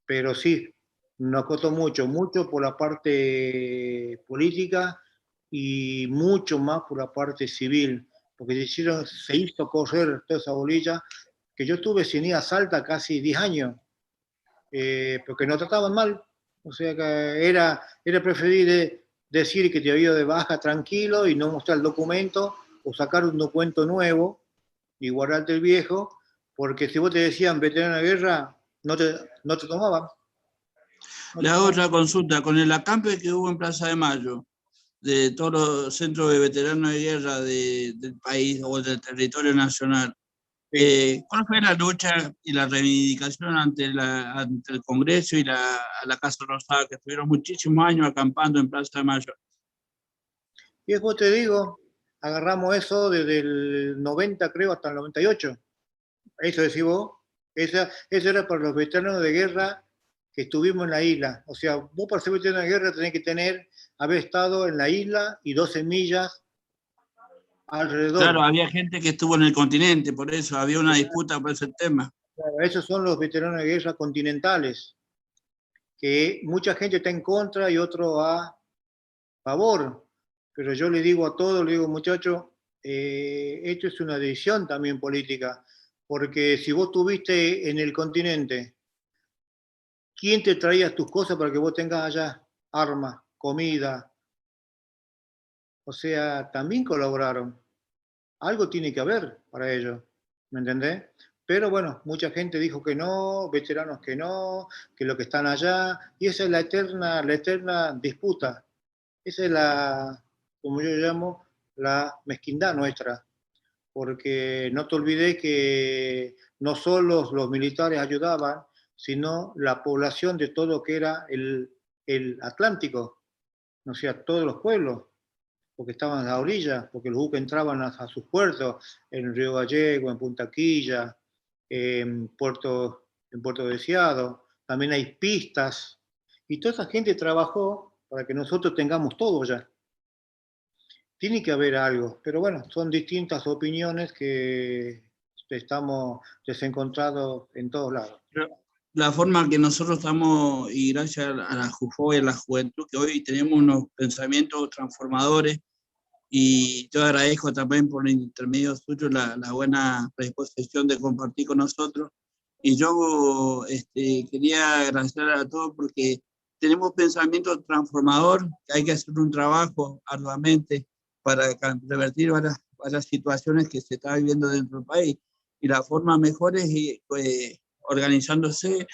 Pero sí, nos costó mucho por la parte política y mucho más por la parte civil, porque se hizo correr toda esa bolilla, que yo estuve sin ir a Salta casi 10 años, porque nos trataban mal. O sea que era preferible decir que te había ido de baja tranquilo y no mostrar el documento, o sacar un documento nuevo y guardarte el viejo, porque si vos te decían veterano de guerra, no te tomaban. Le hago otra consulta. Con el acampe que hubo en Plaza de Mayo, de todos los centros de veteranos de guerra del país o del territorio nacional, ¿cuál fue la lucha y la reivindicación ante el Congreso y la Casa Rosada, que estuvieron muchísimos años acampando en Plaza de Mayo? Y después te digo, agarramos eso desde el 90, creo, hasta el 98. Eso decís vos. Eso era para los veteranos de guerra que estuvimos en la isla. O sea, vos para ser veterano de guerra tenés que haber estado en la isla y 12 millas alrededor. Claro, había gente que estuvo en el continente, por eso había una disputa por ese tema. Claro, esos son los veteranos de guerra continentales, que mucha gente está en contra y otro a favor. Pero yo le digo a todos, le digo, muchachos, esto es una decisión también política, porque si vos estuviste en el continente, ¿quién te traía tus cosas para que vos tengas allá armas, comida? O sea, también colaboraron. Algo tiene que haber para ellos, ¿me entendés? Pero bueno, mucha gente dijo que no, veteranos que no, que lo que están allá, y esa es la eterna disputa. Esa es como yo llamo, la mezquindad nuestra. Porque no te olvides que no solo los militares ayudaban, sino la población de todo lo que era el Atlántico, o sea, todos los pueblos, porque estaban a la orilla, porque los buques entraban a sus puertos, en Río Gallego, en Punta Quilla, en Puerto Deseado, también hay pistas, y toda esa gente trabajó para que nosotros tengamos todo ya. Tiene que haber algo, pero bueno, son distintas opiniones que estamos desencontrados en todos lados. La forma que nosotros estamos, y gracias a la JUFO y a la juventud, que hoy tenemos unos pensamientos transformadores, y yo agradezco también por el intermedio suyo la buena predisposición de compartir con nosotros. Y yo quería agradecer a todos porque tenemos pensamiento transformador, que hay que hacer un trabajo arduamente para revertir varias situaciones que se están viviendo dentro del país. Y la forma mejor es organizándose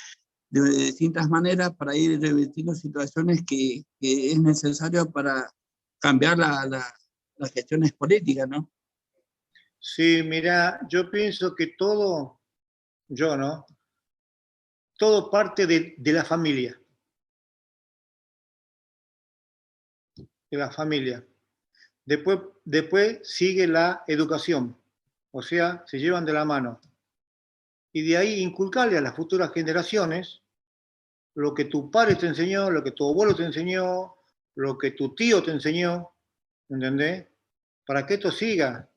de distintas maneras para ir revirtiendo situaciones que es necesario para cambiar las gestiones políticas, ¿no? Sí, mira, yo pienso que todo, yo, ¿no? todo parte de la familia. De la familia. Después sigue la educación, o sea, se llevan de la mano. Y de ahí inculcarle a las futuras generaciones lo que tu padre te enseñó, lo que tu abuelo te enseñó, lo que tu tío te enseñó, ¿entendés? Para que esto siga.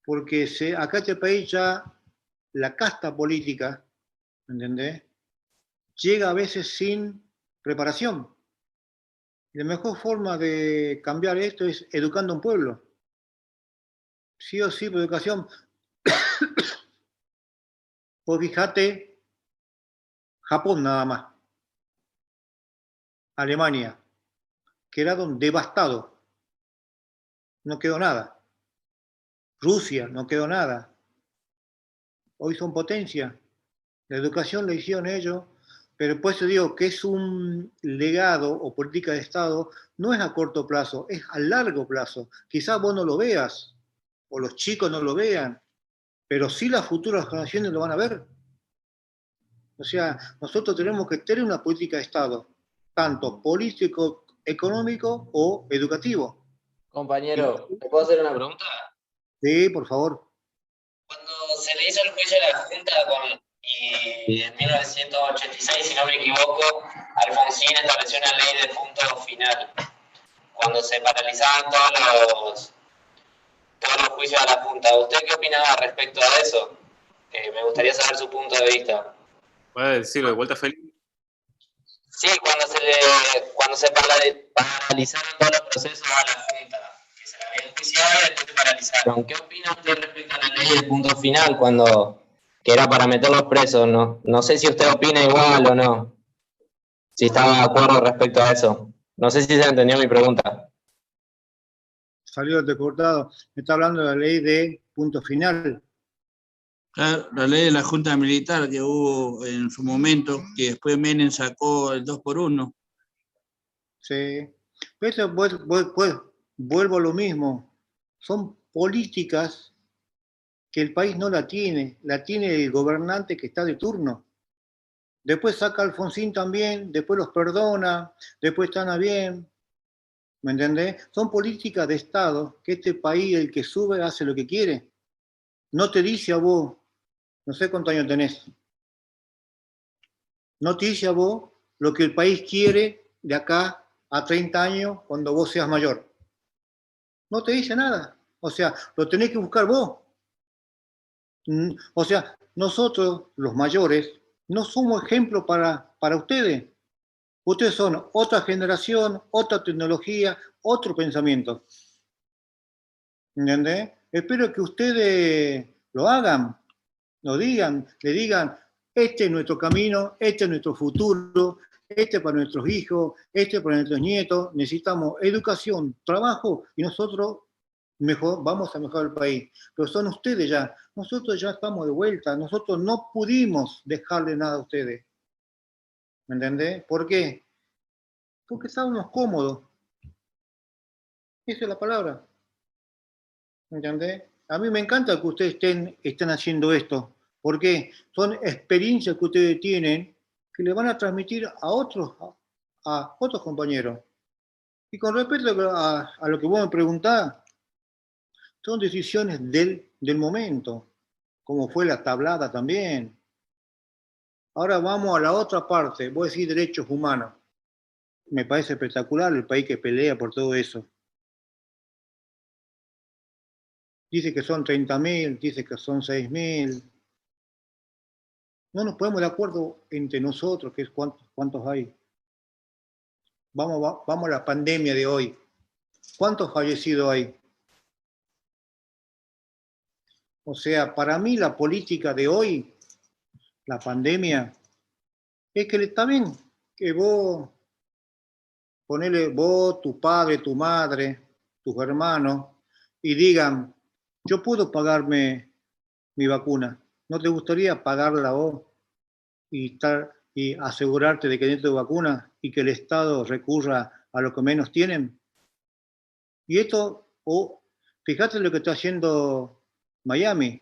Porque acá en este país ya la casta política, ¿entendés? Llega a veces sin preparación. La mejor forma de cambiar esto es educando a un pueblo. Sí o sí, por educación. Pues fíjate, Japón nada más. Alemania, quedaron devastados. No quedó nada. Rusia, no quedó nada. Hoy son potencia. La educación la hicieron ellos, pero después te digo que es un legado o política de Estado, no es a corto plazo, es a largo plazo. Quizás vos no lo veas, o los chicos no lo vean, pero sí las futuras generaciones lo van a ver. O sea, nosotros tenemos que tener una política de Estado, tanto político, económico o educativo. Compañero, ¿te puedo hacer una pregunta? Sí, por favor. Cuando se le hizo el juicio a la Junta y en 1986, si no me equivoco, Alfonsín estableció una ley de punto final. Cuando se paralizaban todos los juicios a la Junta. ¿Usted qué opinaba respecto a eso? Me gustaría saber su punto de vista. ¿Puede decirlo de vuelta, Felipe? Sí, cuando se paralizaron todos los procesos a la Junta, que se la habían enjuiciado y después se paralizaron. ¿Qué opina usted respecto a la ley del punto final que era para meterlos presos? No sé si usted opina igual o no. Si está de acuerdo respecto a eso. No sé si se entendió mi pregunta. Salió cortado. Me está hablando de la ley de punto final. Claro, la ley de la Junta Militar que hubo en su momento, que después Menem sacó el 2x1. Sí. Pero vuelvo a lo mismo. Son políticas que el país no la tiene el gobernante que está de turno. Después saca a Alfonsín también, después los perdona, después están a bien. ¿Me entendés? Son políticas de Estado que este país, el que sube, hace lo que quiere. No te dice a vos, no sé cuántos años tenés, no te dice a vos lo que el país quiere de acá a 30 años cuando vos seas mayor. No te dice nada. O sea, lo tenés que buscar vos. O sea, nosotros, los mayores, no somos ejemplo para ustedes. Ustedes son otra generación, otra tecnología, otro pensamiento. ¿Entendés? Espero que ustedes lo hagan, lo digan, le digan, este es nuestro camino, este es nuestro futuro, este es para nuestros hijos, este es para nuestros nietos, necesitamos educación, trabajo y nosotros vamos a mejorar el país. Pero son ustedes ya, nosotros ya estamos de vuelta, nosotros no pudimos dejarle nada a ustedes. ¿Me entendés? ¿Por qué? Porque estábamos cómodos. Esa es la palabra. ¿Me entendés? A mí me encanta que ustedes estén haciendo esto, porque son experiencias que ustedes tienen que le van a transmitir a otros compañeros. Y con respecto a lo que vos me preguntás, son decisiones del momento, como fue la tablada también. Ahora vamos a la otra parte, voy a decir derechos humanos. Me parece espectacular el país que pelea por todo eso. Dice que son 30.000, dice que son 6.000. No nos ponemos de acuerdo entre nosotros, que es cuántos hay. Vamos a la pandemia de hoy. ¿Cuántos fallecidos hay? O sea, para mí la política de hoy, la pandemia, es que está bien que vos, ponele vos, tu padre, tu madre, tus hermanos, y digan, yo puedo pagarme mi vacuna. ¿No te gustaría pagarla vos y asegurarte de que tenés tu vacuna y que el Estado recurra a lo que menos tienen? Y esto, fíjate lo que está haciendo Miami.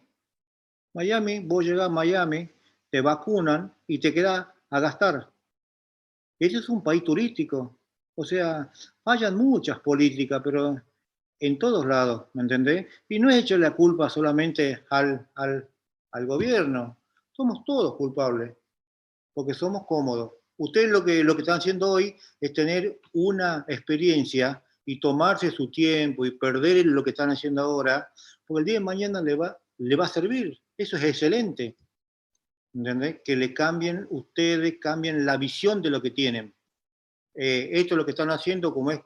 Vos llegás a Miami te vacunan y te queda a gastar. Ese es un país turístico. O sea, hayan muchas políticas, pero en todos lados, ¿me entendés? Y no es echar la culpa solamente al gobierno. Somos todos culpables, porque somos cómodos. Ustedes lo que están haciendo hoy es tener una experiencia y tomarse su tiempo y perder lo que están haciendo ahora, porque el día de mañana le va a servir. Eso es excelente. ¿Entendés? Que le cambien, ustedes cambien la visión de lo que tienen. Esto es lo que están haciendo, como es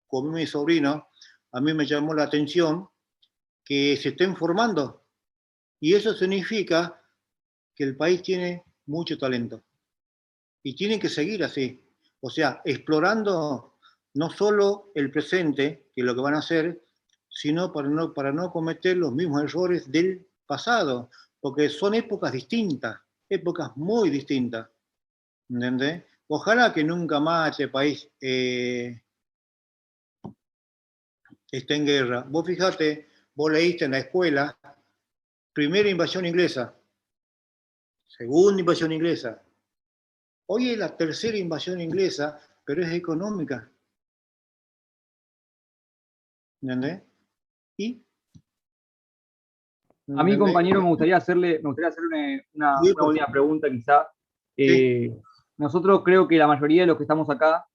con mi sobrino, a mí me llamó la atención que se estén formando. Y eso significa que el país tiene mucho talento. Y tienen que seguir así. O sea, explorando no solo el presente, que es lo que van a hacer, sino para no cometer los mismos errores del pasado. Porque son épocas distintas, épocas muy distintas. ¿Entendés? Ojalá que nunca más este país esté en guerra. Vos fijate, vos leíste en la escuela, primera invasión inglesa, segunda invasión inglesa. Hoy es la tercera invasión inglesa, pero es económica. ¿Entendés? ¿Y? A mí, compañero, me gustaría hacerle una última pregunta, quizá. Nosotros creo que la mayoría de los que estamos acá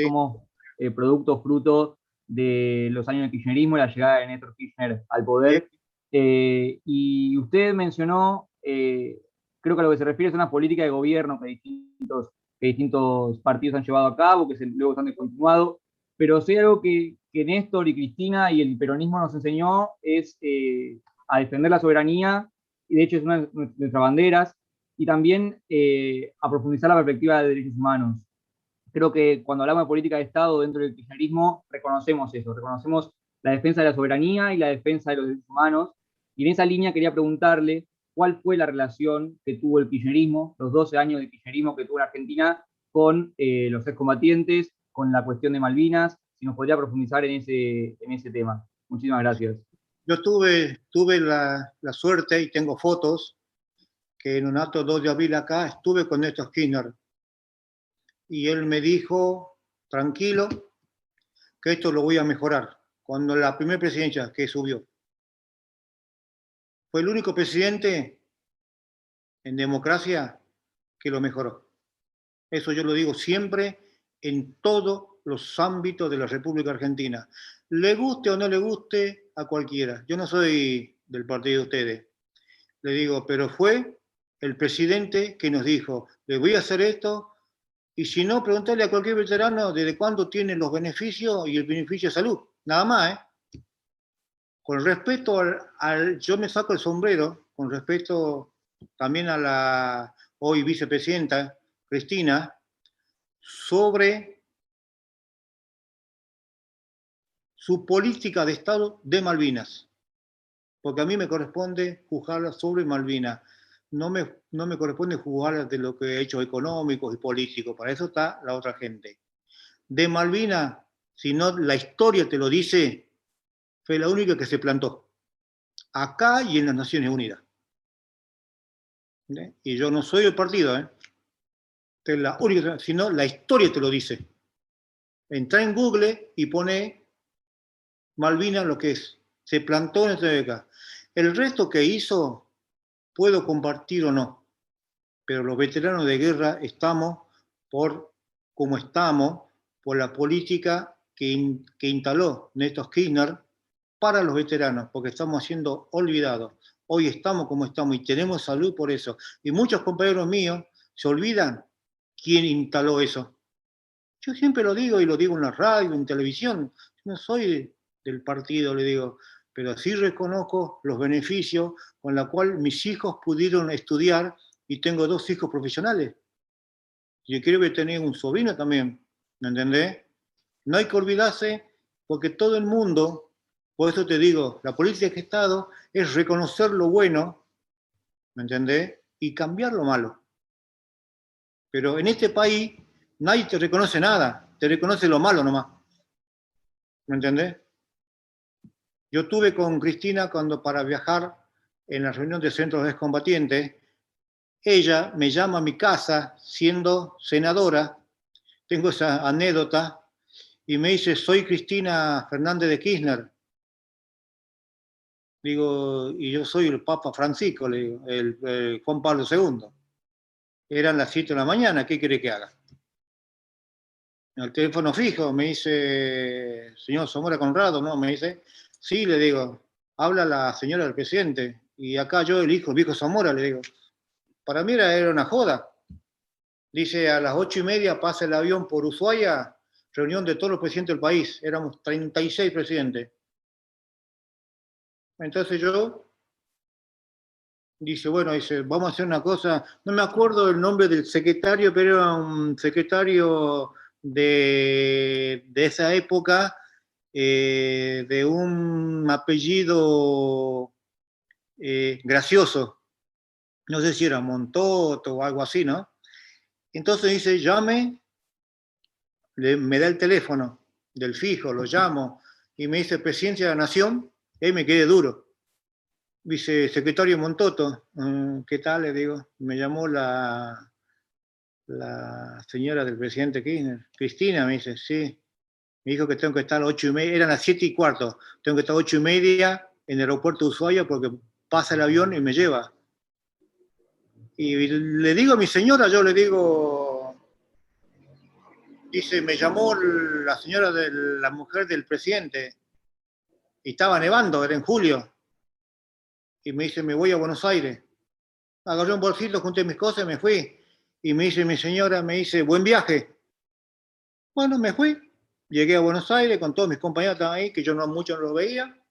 somos fruto de los años del kirchnerismo y la llegada de Néstor Kirchner al poder. Y usted mencionó, creo que a lo que se refiere es una política de gobierno que distintos partidos han llevado a cabo, que luego se han descontinuado. Pero sí algo que Néstor y Cristina y el peronismo nos enseñó es a defender la soberanía, y de hecho es una de nuestras banderas, y también a profundizar la perspectiva de derechos humanos. Creo que cuando hablamos de política de Estado dentro del kirchnerismo, reconocemos eso, reconocemos la defensa de la soberanía y la defensa de los derechos humanos, y en esa línea quería preguntarle cuál fue la relación que tuvo el kirchnerismo, los 12 años de kirchnerismo que tuvo en Argentina, con los excombatientes, con la cuestión de Malvinas, si nos podría profundizar en ese tema. Muchísimas gracias. Yo tuve la suerte, y tengo fotos, que en un acto 2 de abril acá estuve con Néstor Kirchner. Y él me dijo, tranquilo, que esto lo voy a mejorar. Cuando la primera presidencia que subió. Fue el único presidente en democracia que lo mejoró. Eso yo lo digo siempre en todos los ámbitos de la República Argentina. Le guste o no le guste a cualquiera. Yo no soy del partido de ustedes. Le digo, pero fue el presidente que nos dijo, le voy a hacer esto, y si no, preguntarle a cualquier veterano desde cuándo tiene los beneficios y el beneficio de salud. Nada más, ¿eh? Con respecto yo me saco el sombrero, con respecto también a la hoy vicepresidenta Cristina, sobre su política de Estado de Malvinas. Porque a mí me corresponde juzgarla sobre Malvinas. No me corresponde juzgar de lo que he hecho económicos y políticos. Para eso está la otra gente. De Malvinas, si no la historia te lo dice, fue la única que se plantó. Acá y en las Naciones Unidas. ¿Sí? Y yo no soy del partido, ¿eh? Es la única, sino la historia te lo dice. Entra en Google y pone Malvinas lo que es. Se plantó en esta época. El resto que hizo, puedo compartir o no, pero los veteranos de guerra estamos como estamos, por la política que instaló Néstor Kirchner para los veteranos, porque estamos siendo olvidados. Hoy estamos como estamos y tenemos salud por eso. Y muchos compañeros míos se olvidan quién instaló eso. Yo siempre lo digo, y lo digo en la radio, en televisión. No soy del partido, le digo, pero sí reconozco los beneficios con los cuales mis hijos pudieron estudiar, y tengo 2 hijos profesionales. Yo creo que tener un sobrino también, ¿me entendés? No hay que olvidarse, porque todo el mundo, por eso te digo, la política de Estado es reconocer lo bueno, ¿me entendés? Y cambiar lo malo. Pero en este país nadie te reconoce nada, te reconoce lo malo nomás. ¿Me entendés? Yo estuve con Cristina para viajar en la reunión de centros de excombatientes, ella me llama a mi casa siendo senadora, tengo esa anécdota, y me dice, soy Cristina Fernández de Kirchner. Digo, y yo soy el Papa Francisco, le digo, el Juan Pablo II. Eran las 7 de la mañana, ¿qué quiere que haga? El teléfono fijo, me dice, señor Zamora Conrado, ¿no? Me dice, sí, le digo, habla la señora del presidente, y acá yo el viejo Zamora, le digo. Para mí era una joda. Dice, a las 8:30 pasa el avión por Ushuaia, reunión de todos los presidentes del país, éramos 36 presidentes. Entonces yo, dice, bueno, dice, vamos a hacer una cosa, no me acuerdo el nombre del secretario, pero era un secretario de esa época, de un apellido gracioso, no sé si era Montoto o algo así, ¿no? Entonces dice, llame, me da el teléfono del fijo, lo llamo, y me dice, Presidencia de la Nación, y ahí me quedé duro. Dice, secretario Montoto, ¿qué tal? Le digo, me llamó la señora del presidente Kirchner, Cristina, me dice, sí. Me dijo que tengo que estar a las 8:30, eran las 7:15, tengo que estar a 8:30 en el aeropuerto de Ushuaia porque pasa el avión y me lleva. Y le digo a mi señora, yo le digo, dice, me llamó la señora de la mujer del presidente, y estaba nevando, era en julio, y me dice, me voy a Buenos Aires. Agarré un bolsito, junté mis cosas y me fui. Y me dice mi señora, me dice, buen viaje. Bueno, me fui. Llegué a Buenos Aires con todos mis compañeros que estaban ahí, que yo no mucho no los veía.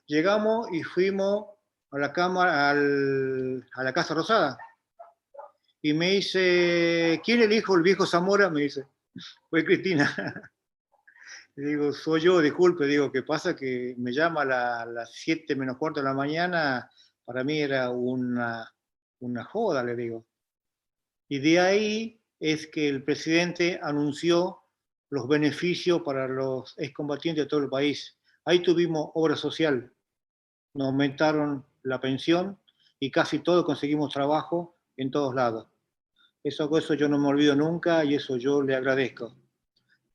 Llegamos y fuimos a la cámara, a la Casa Rosada. Y me dice, ¿quién es el hijo del viejo Zamora? Me dice, fue Cristina. Le digo, soy yo, disculpe, digo, ¿qué pasa? Que me llama a las 7 menos cuarto de la mañana, para mí era una joda, le digo. Y de ahí es que el presidente anunció los beneficios para los excombatientes de todo el país. Ahí tuvimos obra social, nos aumentaron la pensión y casi todos conseguimos trabajo en todos lados. Eso yo no me olvido nunca y eso yo le agradezco.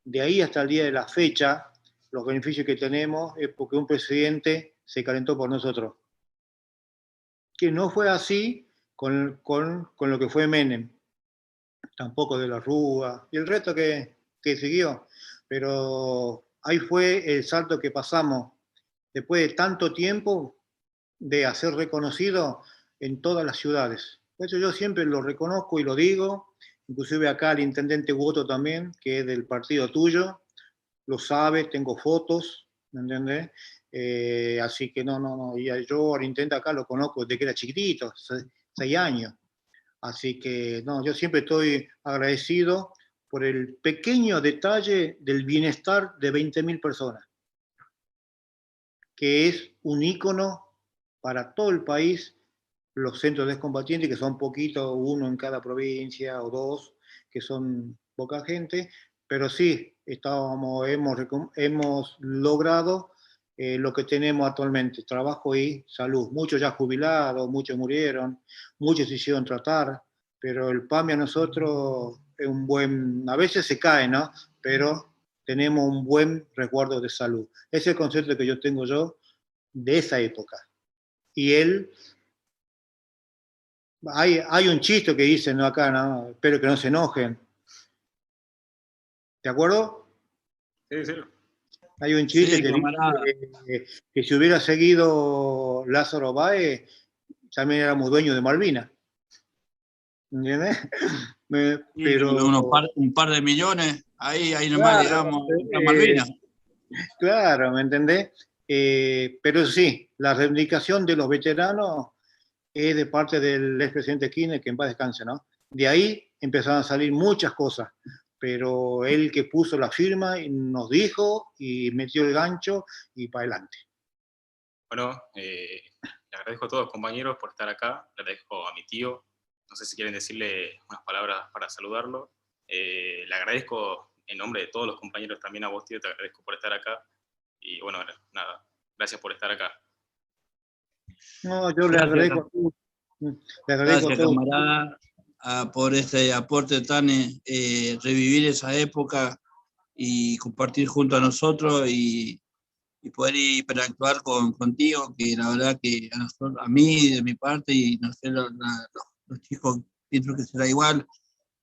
De ahí hasta el día de la fecha, los beneficios que tenemos es porque un presidente se calentó por nosotros. Que no fue así con lo que fue Menem, tampoco de la Rúa y el resto que siguió. Pero ahí fue el salto que pasamos después de tanto tiempo de hacer reconocido en todas las ciudades. Por eso yo siempre lo reconozco y lo digo, inclusive acá el intendente Woto también, que es del partido tuyo, lo sabe, tengo fotos, ¿me entendés? Así que no, y yo al intendente acá lo conozco desde que era chiquitito, 6 años. Así que no, yo siempre estoy agradecido por el pequeño detalle del bienestar de 20.000 personas, que es un ícono para todo el país, los centros de excombatientes, que son poquitos, uno en cada provincia o dos, que son poca gente, pero sí, hemos logrado lo que tenemos actualmente, trabajo y salud. Muchos ya jubilados, muchos murieron, muchos se hicieron tratar, pero el PAMI a nosotros es un buen, a veces se cae, ¿no? Pero tenemos un buen resguardo de salud. Ese es el concepto que yo tengo yo de esa época. Y él, hay un chiste que dicen, ¿no? Acá, ¿no? Espero que no se enojen. ¿De acuerdo? Sí, sí. Hay un chiste Sí, que dice que si hubiera seguido Lázaro Báez, también éramos dueños de Malvinas. ¿Entiendes? Pero un par de millones, ahí nomás llegamos a Malvinas. Claro, ¿me entendés? Pero sí, la reivindicación de los veteranos es de parte del expresidente Kirchner, que en paz descanse, ¿no? De ahí empezaron a salir muchas cosas, pero él que puso la firma y nos dijo y metió el gancho y para adelante. Bueno, le agradezco a todos los compañeros por estar acá, le agradezco a mi tío, no sé si quieren decirle unas palabras para saludarlo. Le agradezco en nombre de todos los compañeros, también a vos, tío, te agradezco por estar acá. Y bueno, nada, gracias por estar acá. No, yo le agradezco Le agradezco Gracias, a todos. camarada, por este aporte tan, revivir esa época y compartir junto a nosotros y poder interactuar contigo, que la verdad que a mí, de mi parte, y no sé, los chicos, pienso que será igual,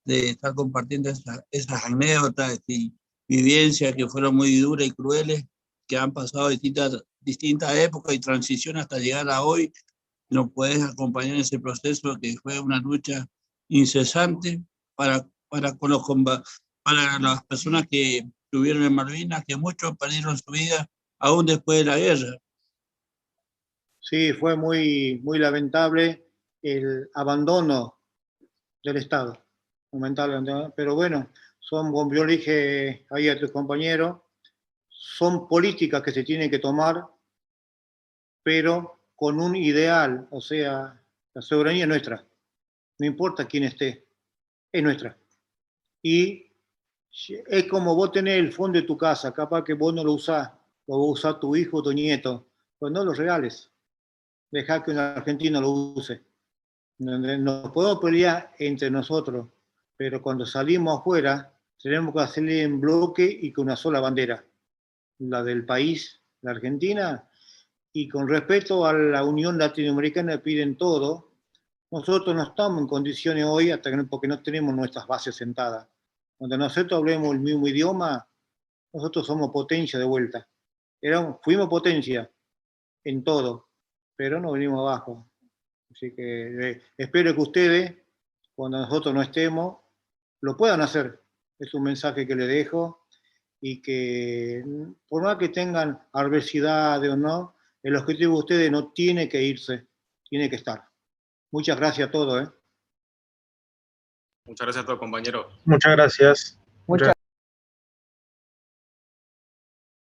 de estar compartiendo esas anécdotas y vivencias que fueron muy duras y crueles, que han pasado distintas épocas y transición hasta llegar a hoy. Nos puedes acompañar en ese proceso que fue una lucha incesante para las personas que estuvieron en Malvinas, que muchos perdieron su vida aún después de la guerra. Sí, fue muy, muy lamentable el abandono del Estado. Lamentable, pero bueno, como yo le dije ahí a tus compañeros, son políticas que se tienen que tomar, pero con un ideal, o sea, la soberanía es nuestra, no importa quién esté, es nuestra. Y es como vos tenés el fondo de tu casa, capaz que vos no lo usás, lo va a usar tu hijo o tu nieto, pues no lo regales, dejá que un argentino lo use. Nos podemos pelear entre nosotros, pero cuando salimos afuera tenemos que hacerle en bloque y con una sola bandera, la del país, la Argentina, y con respeto a la Unión Latinoamericana piden todo. Nosotros no estamos en condiciones hoy, porque no tenemos nuestras bases sentadas. Cuando nosotros hablemos el mismo idioma, nosotros somos potencia de vuelta. Fuimos potencia en todo, pero no venimos abajo. Así que espero que ustedes, cuando nosotros no estemos, lo puedan hacer. Es un mensaje que les dejo, y que por más que tengan adversidades o no, el objetivo de ustedes no tiene que irse, tiene que estar. Muchas gracias a todos. Muchas gracias a todos, compañeros. Muchas gracias. Muchas